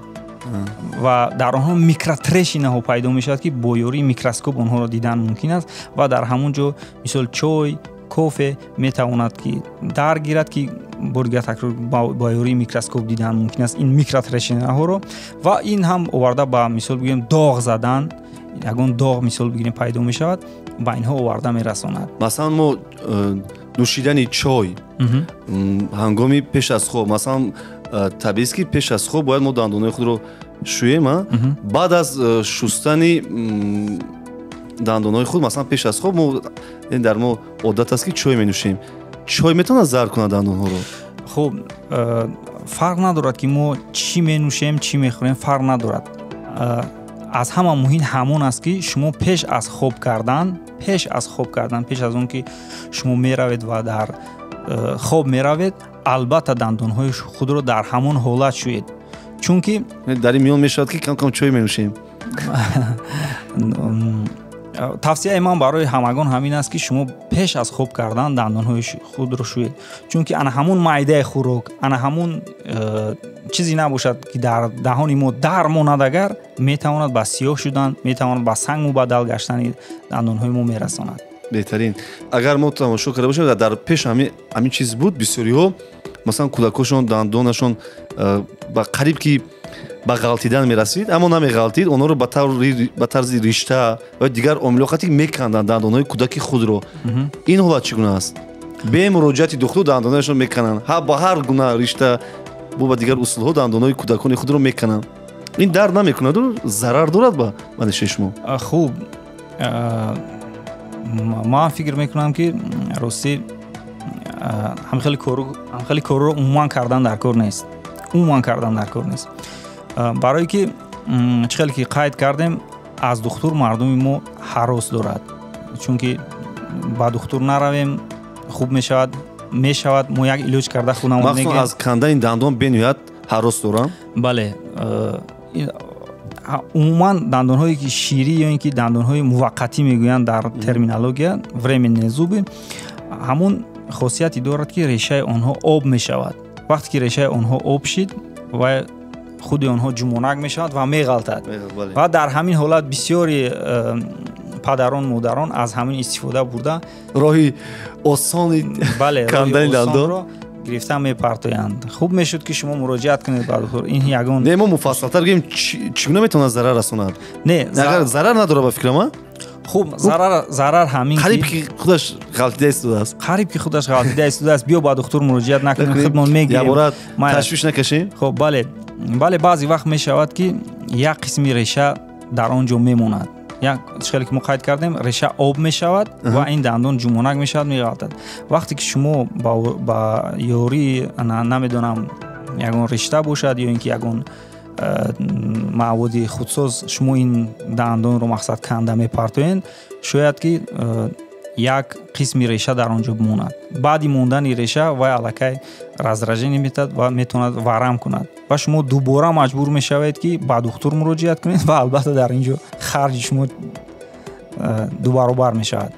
ва дар онҳо микротрешинаҳо пайдо мешавад ки бо ёрии микроскоп онҳоро дидан мумкин аст ва дар ҳамун ҷо мисол чой, кофе метавонад ки даргирад ки бордига такрор ба ёрии микроскоп дидан мумкин аст ин микротрешинаҳоро ва ин ҳам оварда ба мисол бигирем доғ задан, ягон доғ мисол бигирем пайдо мешавад, ба инҳо оварда мерасонад. масалан мо нӯшидани чой ҳангоми пеш аз хоб, масалан табиист ки пеш аз хоб бояд мо дандонҳои худро шӯем. баъд аз шустани дандонҳои худ, масалан пеш аз хоб дар мо одат аст ки чой менӯшем. чой метавонад зард кунад дандонҳоро? хуб фарқ надорад ки мо чӣ менӯшем, чӣ мехӯрем, фарқ надорад. аз ҳама муҳим ҳамон аст ки шумо пеш аз хоб кардан, пеш аз он ки шумо меравед ва дар хоб меравед, албатта дандонҳои худро дар ҳамон ҳолат шӯед. чунки дар ин миён мешавад ки кам чой менӯшем. тавсияи ман барои ҳамагон ҳамин аст ки шумо пеш аз хоб кардан дандонҳои худро шӯед, чунки ана ҳамун майдаи хӯрок, ана ҳамун чизе набошад ки дар даҳони мо дар монад, агар метавонад ба сиёҳ шудан, метавонад ба санг мубаддал гаштани дандонҳои мо мерасонад. беҳтарин. Агар мо тамошо карда бошем, дар пеш ҳамин чиз буд, бисёриҳо масалан кӯдакҳошон дандонашон ба қариб ки ба ғалтидан мерасид, аммо намеғалтид, онҳоро ба тарзи ришта ва дигар омилоқати меканданд дандонҳои кӯдаки худро. Ин ҳолат чӣ гуна аст? Бе муроҷиати духтур дандонашон мекананд, ба ҳар гуна ришта бо ба дигар усулҳо дандонҳои кӯдакони худро мекананд. Ин дард намекунаду зарар дорад ба нишои шумо? Хуб, ман фикр мекунам ки рости ҳамхели корро умуман кардан дар кор нест. Барое ки чӣ хеле ки қайд кардем, аз духтур мардуми мо ҳарос дорад, чунки ба духтур наравем, хуб мешавад, мо як илоҷ карда хунамон мегирем. Махсус аз кандани дандон бениҳоят ҳарос дорам? Бале, умуман дандонҳое ки ширӣ ё ин ки дандонҳои муваққатӣ мегӯянд дар терминология, временные зубы, ҳамун хосияте дорад ки решаи онҳо об мешавад. вақте ки решаи онҳо об шид ва худи онҳо ҷумонак мешавад ва меғалтад. Ва дар ҳамин ҳолат бисёри падарон модарон аз ҳамин истифода бурда роҳи осони кандани дандон гирифта мепартоянд. Хуб мешуд ки шумо муроҷиат кунед ба духтур. Ин ягон не мо муфассалтар гӯем чӣ гуна метавонад зарар расонад? Не, зарар надорад ба фикрама? хуб, зарар ҳамин қариб ки худаш ғалтида истодааст. қариб ки худаш ғалтида истодааст, биё ба духтур муроҷиат накунем, худмон мегирем. Ябора ташвиш накашем? Хуб, бале, баъзе вақт мешавад ки як қисми реша дар он ҷо мемонад. як чӣ ки мо қайд кардем, реша об мешавад ва ин дандон ҷумонак мешавад, меғалтад. вақте ки шумо ба ёрии намедонам ягон ришта бошад ё ин ки ягон маводи худсоз шумо ин дандонро мақсад канда мепартоед, шояд ки як қисми реша дар он ҷо бимонад. баъди мондани реша вай аллакай раздражение метад ва метавонад варам кунад ва шумо дубора маҷбур мешавед ки ба духтур муроҷиат кунед ва албатта дар ин ҷо харҷи шумо дубаробар мешавад.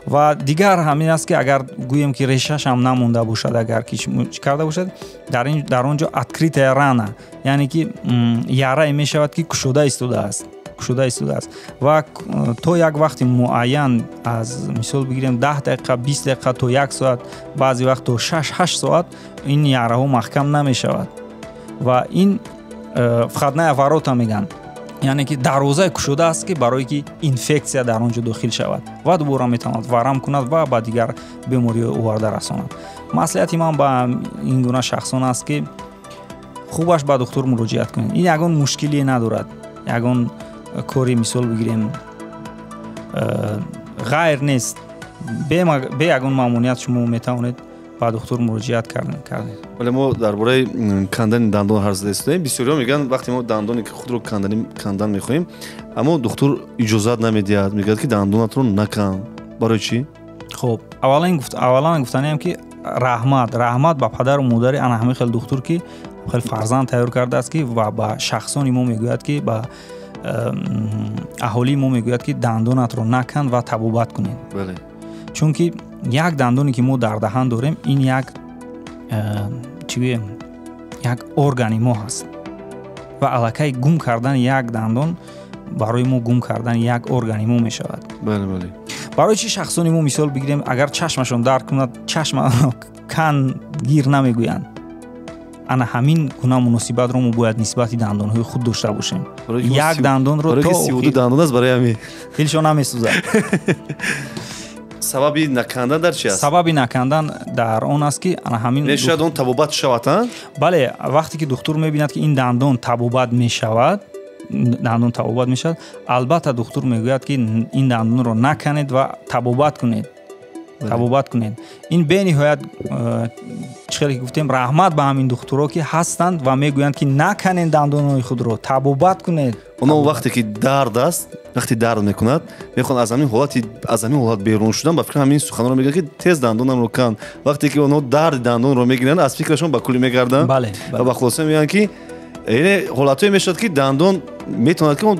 ва дигар ҳамин аст ки агар гӯем ки решашам намонда бошад, агар ки чӣ карда бошад, дар он ҷо откритая рана, яъне ки ярае мешавад ки кушода истодааст ва то як вақти муайян, аз мисол бигирем 10 дақиқа, 20 дақиқа то 1 соат, баъзе вақт то 6-8 соат ин яраҳо маҳкам намешавад ва ин вхадная ворота меган, яъне ки дарвозаи кушода аст ки барое ки инфексия дар он ҷо дохил шавад ва дубора метавонад варам кунад ва ба дигар бемориҳо оварда расонад. маслиҳати ман ба ин гуна шахсон аст ки хубаш ба духтур муроҷиат кунед. ин ягон мушкилие надорад, ягон кори мисол бигирем ғайр нест. бе ягон маъмуният шумо метавонед ба духтур муроҷиат кардед. вале мо дар бораи кандани дандон ҳарф зада истодаем. бисёриҳо мегӯянд вақте мо дандони худро кандан мехоҳем, аммо духтур иҷозат намедиҳад, мегӯяд ки дандонатро накан. барои чӣ? хуб, аввалан гуфтанем ки раҳмат ба падару модари ана ҳамин хел духтур ки хел фарзанд тайёр кардааст ки ва ба шахсони мо мегӯяд ки ба аҳолии мо мегӯяд ки дандонатро накан ва табобат кунед. бале, чунки як дандоне ки мо дар даҳан дорем, ин як чӣ гӯем, як органи мо ҳаст ва аллакай гум кардани як дандон барои мо гум кардани як органи мо мешавад. бале. барои чӣ шахсони мо мисол бигирем, агар чашмашон дард кунад, чашма кан гир намегӯянд, ана ҳамин гуна муносибатро мо бояд нисбати дандонҳои худ дошта бошем. як дандонро то 32 дандон аст барои ҳамин дилшон намесӯзад. сабаби накандан дар чӣ аст? сабаби накандан дар он аст ки ана ҳамин мешавад он табобат шавад. бале, вақте ки духтур мебинад ки ин дандон табобат мешавад, албатта духтур мегӯяд ки ин дандонро наканед ва табобат кунед. ин бениҳоят чӣ хеле ки гуфтем, раҳмат ба ҳамин духтуро ки ҳастанд ва мегӯянд ки наканед дандонҳои худро, табобат кунед. онҳо вақте ки дард аст, вақте дард мекунад, мехоҳанд аз ҳамин ҳолат берун шудан ба фикр ҳамин суханро мегӯянд ки тез дандонамро кан. вақте ки онҳо дарди дандонро мегиранд, аз фикрашон ба кулӣ мегарданд ва ба хулоса мегӯянд ки ҳолатҳое мешавад ки дандон метавонад ки он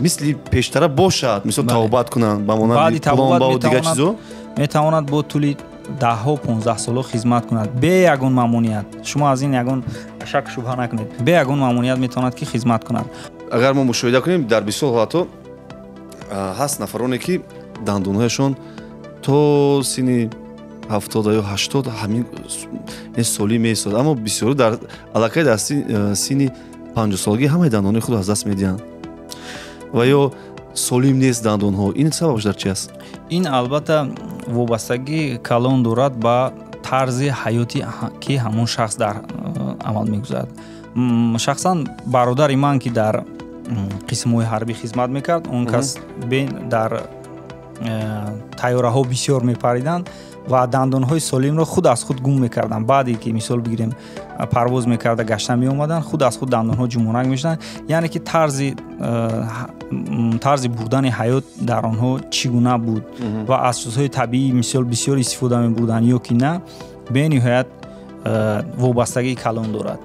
мисли пештара бошад, мисол тавобат кунанд ба монанди баъди тавобат пломба ва дигар чизо метавонад бо тӯли 10-15 соло хизмат кунад бе ягон маъмуният. Шумо аз ин ягон шак шубҳа накунед. Бе ягон маъмуният метавонад ки хизмат кунад. агар мо мушоҳида кунем дар бисёр ҳолатҳо ҳаст нафароне ки дандонҳояшон то синни 70 ё 80 ҳамин соли меистод, аммо бисёрӣ дар аллакай дар синни 50 солгӣ ҳамаи дандонҳои худ аз даст медиҳанд ва ё солим нест дандонҳо. Ин сабабаш дар чи аст? Ин албатта вобастагии калон дорад ба тарзи ҳаётӣ ки ҳамон шахс дар амал мегузарад. Шахсан бародари ман ки дар қисмҳои ҳарбӣ хизмат мекард, он кас дар тайёраҳо бисёр мепариданд ва дандонҳои солимро худ аз худ гум мекарданд. Баъде ки мисол бигирем парвоз мекарда гашта меомаданд, худ аз худ дандонҳо ҷумурак мешуданд. яъне ки тарзи бурдани ҳаёт дар онҳо чӣ гуна буд ва аз чизҳои табиӣ мисол бисёр истифода мебурданд ё ки на, бениҳоят вобастагии калон дорад.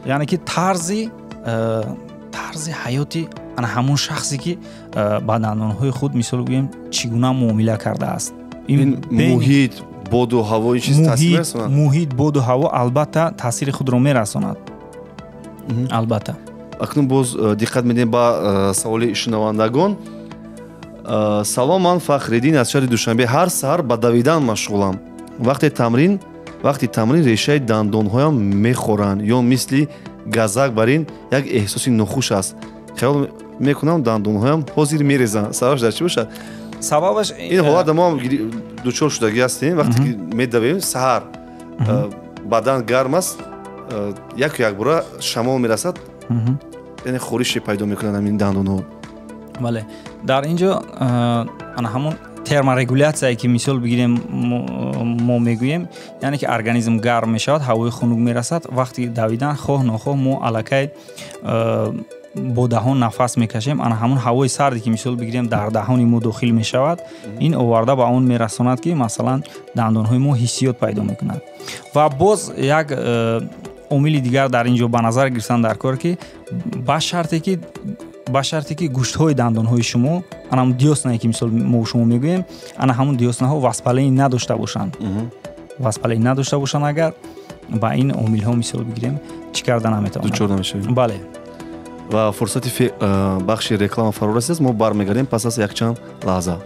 яъне ки тарзи ҳаёти ана ҳамон шахсе ки ба дандонҳои худ мисол гӯем чӣ гуна муомила кардааст. ин муҳит, боду ҳаво ин чиз таъсир мерасонад? Муҳит, боду ҳаво албатта таъсири худро мерасонад. Албатта. акнун боз диққат медиҳем ба саволи шунавандагон. салом, ман Фахриддин аз шаҳри Душанбе. ҳар саҳар ба давидан машғулам. вақти тамрин решаи дандонҳоям мехоранд ё мисли газак бар ин як эҳсоси нохуш аст. хаёл мекунам дандонҳоям ҳозир мерезанд. сабабаш дар чӣ бошад? Сабабаш ин ҳолат мо дучор шудагӣ ҳастем. вақте ки медавем саҳар бадан гарм аст, якбора шамол мерасад, яъне хорише пайдо мекунад ҳамин дандонҳо. бале, дар ин ҷо ана ҳамон терморегулятсияе ки мисол бигирем мо мегӯем, яъне ки организм гарм мешавад, ҳавои хунук мерасад, вақти давидан хоҳ нохоҳ мо аллакай бо даҳон нафас мекашем, ана ҳамон ҳавои сарде ки мисол бигирем дар даҳони мо дохил мешавад, ин оварда ба он мерасонад ки масалан дандонҳои мо ҳиссиёт пайдо мекунад. ва боз як омили дигар дар ин ҷо ба назар гирифтан дар кор ки ба шарте ки гӯштҳои дандонҳои шумо ана диёснае ки мисол мо шумо мегӯем, ана ҳамон диёснаҳо воспаление надошта бошанд. Воспаление надошта бошанд, агар ба ин омилҳо мисол бигирем чӣ карда наметавонад, дучор намешавем. бале. ва фурсати бахши реклама фаро расидаст. мо бармегардем пас аз якчанд лаҳза.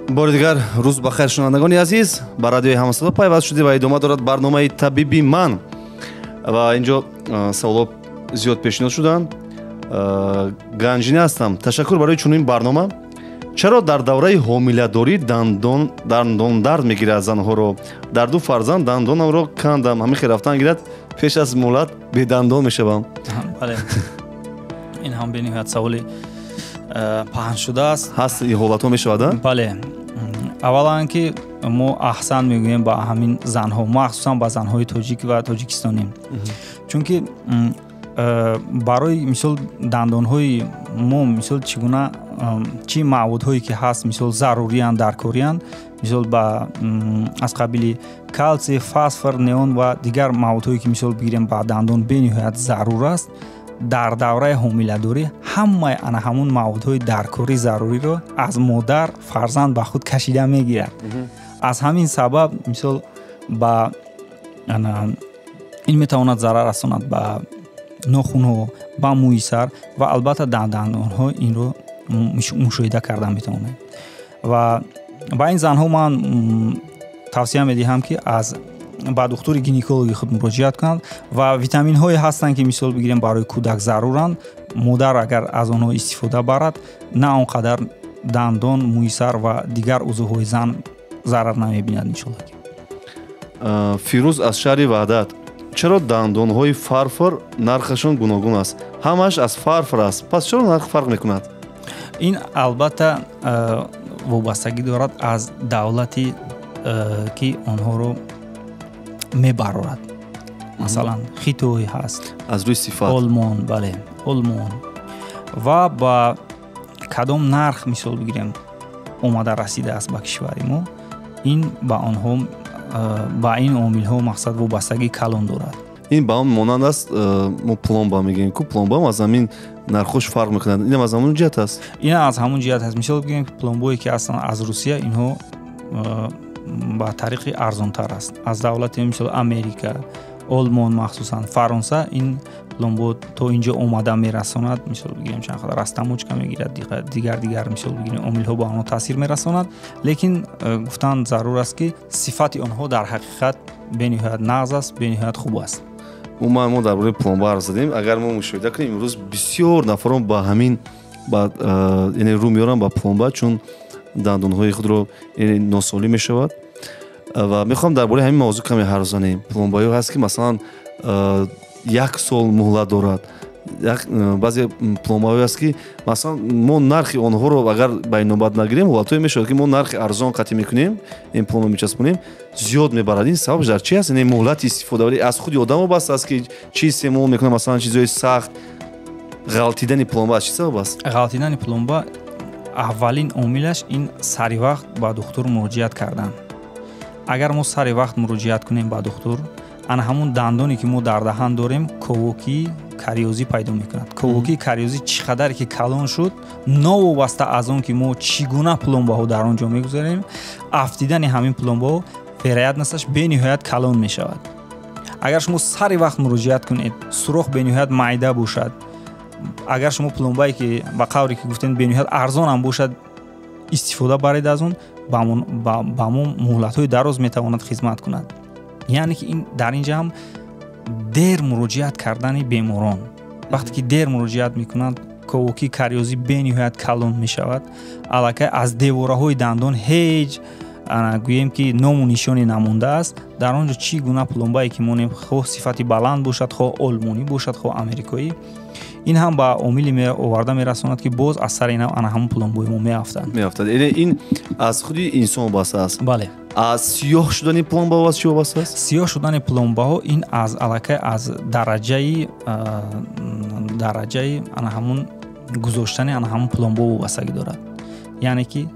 бори дигар рӯз ба хайр шунавандагони азиз. ба радиои ҳамсода пайваст шудӣ ва идома дорад барномаи табиби ман. ва ин ҷо саволҳо зиёд пешниҳод шуданд. ганҷина ҳастам. Ташаккур барои чунин барнома. чаро дар давраи ҳомиладорӣ дандондард мегирад занҳоро? дар ду фарзанд дандонамро кандам, ҳамихе рафтан гирад, пеш аз мулат бедандон мешавам. бале, ин ҳам бениҳоят саволи паҳн шудааст. ҳаст ин ҳолатҳо мешавад? бале, аввалан ки мо аҳсан мегӯем ба ҳамин занҳо, махсусан ба занҳои тоҷик ва тоҷикистонӣ, чунки барои мисол дандонҳои мо мисол чӣ гуна чӣ маъмудҳое ки ҳаст мисол заруриянд дар кориянд, мисол ба аз қабили калсий, фосфор, неон ва дигар маъмудҳое ки мисол бигирем ба дандон бениҳоят зарур аст, дар давраи ҳомиладорӣ ҳамаи ана ҳамон маъмудҳои даркорӣ заруриро аз модар фарзанд ба худ кашида мегирад. аз ҳамин сабаб мисол ба ин метавонад зарар расонад ба нохунҳо, ба мӯи сар ва албатта дар дандонҳо инро мушоҳида карда метавонад. ва ба ин занҳо ман тавсия медиҳам ки ба духтури гинекологи худ муроҷиат кунанд ва витаминҳое ҳастанд ки мисол бигирем барои кӯдак заруранд. модар агар аз онҳо истифода барад, на он қадар дандон, мӯи сар ва дигар узвҳои зан зарар намебинад иншолло. фирӯз аз шаҳри Ваҳдат. чаро дандонҳои фарфор нархашон гуногун аст? ҳамаш аз фарфор аст, пас чаро нарх фарқ мекунад? ин албатта вобастагӣ дорад аз давлати ки онҳоро мебарорад. масалан хитой ҳаст, аз рӯи сифат, олмон, бале, олмон ва ба кадом нарх мисол бигирем омада расидааст ба кишвари мо, ин ба онҳо ба ин омилҳо мақсад вобастагӣ калон дорад. ин ба он монанд аст, мо пломба мегӯем ку пломба аз ҳамин нархош фарқ мекунад. Инам аз ҳамон ҷиҳат аст. Ин аз ҳамон ҷиҳат аст. Мисол бигӯем ки пломбое ки ҳастанд аз Русия, инҳо ба тариқи арзонтар аст. Аз давлати мисол Америка, Олмон, махсусан Фаронса, ин пломбо то инҷо омада мерасонад. Мисол бигирем чанд қадар растамочка мегирад, дигар мисол бигирем омилҳо ба онҳо таъсир мерасонад. Лекин гуфтан зарур аст ки сифати онҳо дар ҳақиқат бениҳоят нағз аст, бениҳоят хуб аст. Умуман мо дар бораи пломба ҳарф задем. Агар мо мушоҳида кунем, имрӯз бисёр нафарон ба ҳамин яъне рӯ меоранд ба пломба, чун дандонҳои худро носолим мешавад. Ва мехоҳам дар бораи ҳамин мавзӯъ каме ҳарф занем. Пломбаё ҳаст ки масалан 1 сол муҳлат дорад. Баъзе пломбаҳое аст ки масалан мо нархи онҳоро агар ба инобат нагирем, ҳолатое мешавад ки мо нархи арзон қатъи мекунем, ин пломба мечаспонем, зиёд мебарад. Ин сабабш дар чи аст? Яъне муҳлати истифода, вале аз худи одам вобаста аст ки чи истеъмол мекунад, масалан чизҳои сахт. ғалтидани пломба аз чи сабаб аст? ғалтидани пломба аввалин омилаш ин сари вақт ба духтур муроҷиат кардан. Агар мо сари вақт муроҷиат кунем ба духтур, ана ҳамун дандоне ки мо дар даҳан дорем ковокӣ кариёзӣ пайдо мекунад. Ковокӣ кариёзӣ чӣ қадаре ки калон шуд, новобаста аз он ки мо чӣ гуна пломбаҳо дар он ҷо мегузорем, афтидани ҳамин пломбаҳо вероятносташ бениҳоят калон мешавад. Агар шумо сари вақт муроҷиат кунед, сурух бениҳоят майда бошад, агар шумо пломбае ки ба қавре ки гуфтем бениҳоят арзон ҳам бошад, истифода баред аз он, ба мо муҳлатҳои дароз метавонад хизмат кунад. яъне ки ин дар ин ҷо ҳам дер муроҷиат кардани беморон. вақте ки дер муроҷиат мекунанд, ковокӣ кариёзӣ бениҳоят калон мешавад. аллакай аз девораҳои дандон ҳеҷ гӯем ки ному нишоне намондааст. дар он ҷо чӣ гуна пломбае ки монем, хоҳ сифати баланд бошад, хоҳ олмонӣ бошад, хоҳ америкоӣ, ин ҳам ба омили оварда мерасонад ки боз аз сари нав ана ҳамон пломбои мо меафтанд. Ин аз худи инсон вобаста аст. Бале. аз сиёҳ шудани пломбаҳо аз чӣ вобаста аст? сиёҳ шудани пломбаҳо ин аз аллакай аз дараҷаи ана ҳамун гузоштани ана ҳамун пломбо вобастагӣ дорад. яъне ки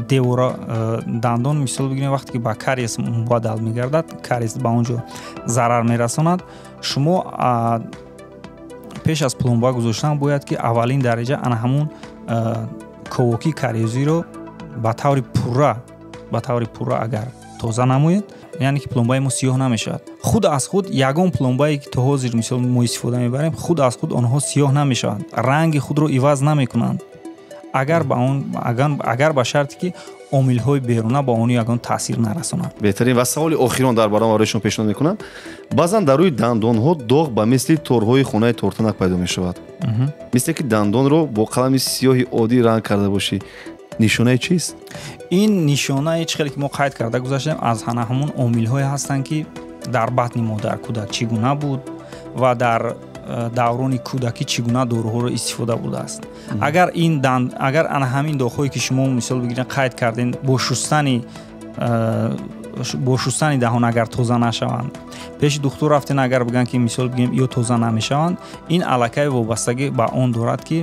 девора дандон мисол бигирем, вақте ки ба кариес мубаддал мегардад, кариес ба он ҷо зарар мерасонад, шумо пеш аз пломба гузоштан бояд ки аввалин дараҷа ана ҳамун ковокӣ кариёзиро ба таври пурра агар тоза намоед, яъне ки пломбаи мо сиёҳ намешавад. худ аз худ ягон пломбае ки то ҳозир мисол мо истифода мебарем, худ аз худ онҳо сиёҳ намешаванд, ранги худро иваз намекунанд, агар ба шарте ки омилҳои беруна ба он ягон таъсир нарасонанд. беҳтарин. ва саволи охирон дар барои пешниҳод мекунам. баъзан дар рӯи дандонҳо доғ ба мисли торҳои хонаи тортанак пайдо мешавад. мисле ки дандонро бо қалами сиёҳи оддӣ ранг карда бошӣ. нишонаи чист? ин нишонаи чӣ хеле ки мо қайд карда гузаштем, аз ана ҳамун омилҳое ҳастанд ки дар батни модар кӯдак чӣ гуна буд ва дар даврони кӯдакӣ чӣ гуна доруҳоро истифода будааст. агар ана ҳамин доғҳое ки шумо мисол бигирем қайд кардем бо шустани даҳон агар тоза нашаванд, пеши духтур рафтен, агар бигӯянд ки мисол бигирем ё тоза намешаванд, ин аллакай вобастагӣ ба он дорад ки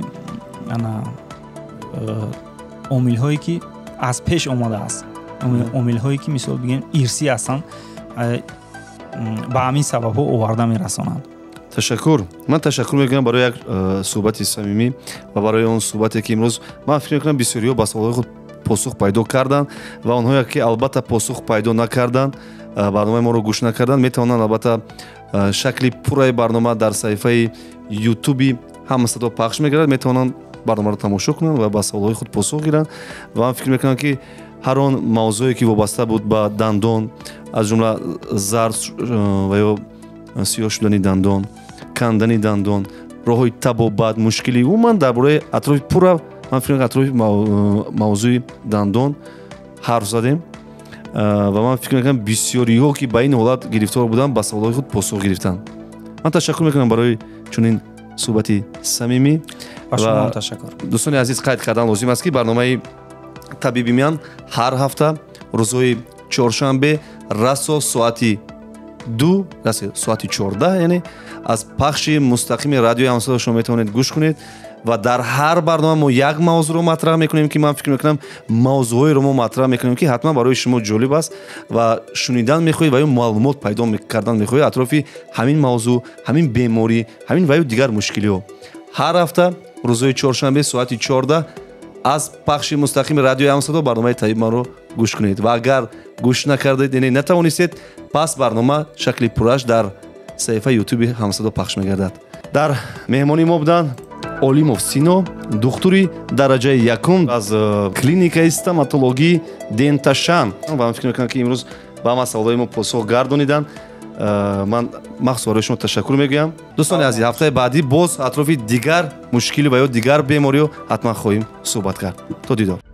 омилҳое ки аз пеш омадааст, омилҳое ки мисол бигӯем ирсӣ ҳастанд, ба ҳамин сабабҳо оварда мерасонанд. ташаккур. Ман ташаккур мекунам барои як суҳбати самимӣ ва барои он суҳбате ки имрӯз ман фикр мекунам бисёриҳо ба саволҳои худ посух пайдо карданд ва онҳое ки албатта посух пайдо накарданд, барномаи моро гӯш накарданд, метавонанд албатта шакли пурраи барнома дар саҳифаи ютуби ҳама садо пахш мегардад, метавонанд барномаро тамошо кунанд ва ба саволҳои худ посух гиранд. ва ман фикр мекунам ки ҳар он мавзӯе ки вобаста буд ба дандон, аз ҷумла зард ва ё сиёҳ шудани дандон, кандани дандон, роҳҳои табобат, мушкили умуман дар бораи атрофи пурра, ман фикр мекунам атрофи мавзӯи дандон ҳарф задем ва ман фикр мекунам бисёриҳо ки ба ин ҳолат гирифтор буданд ба саволҳои худ посух гирифтанд. ман ташаккур мекунам барои чунин суҳбати самимӣ. ва ташаккур. дӯстони азиз, қайд кардан лозим аст ки барномаи табиби миён ҳар ҳафта рӯзҳои чоршанбе расо соати 2 соати 14 яъне аз пахши мустақими радиои ҳамсода шумо метавонед гӯш кунед ва дар ҳар барнома мо як мавзӯъро матрах мекунем ки ман фикр мекунам мавзӯъҳоеро мо матрах мекунем ки ҳатман барои шумо ҷолиб аст ва шунидан мехоҳед ва ё маълумот пайдо кардан мехоҳед атрофи ҳамин мавзӯъ, ҳамин беморӣ, ҳамин ва ё дигар мушкилиҳо. ҳар ҳафта рӯзҳои чоршанбе соати 14 аз пахши мустақими радиои ҳамсадо барномаи табиб манро гӯш кунед ва агар гӯш накардед яъне натавонистед пас барнома шакли пурраш дар саҳифаи ютуби ҳамсадо пахш мегардад. дар меҳмонии мо буданд Олимов Сино, духтури дараҷаи якум аз клиникаи стоматологии Денташан. Ман фикр мекунам ки имрӯз ба ҳама саволҳои мо посух гардонидан. ман махсус барои шумо ташаккур мегӯям. дӯстони азиз, ҳафтаи баъдӣ боз атрофи дигар мушкилӣ ва ё дигар бемориҳо ҳатман хоҳем суҳбат кард. То дидор.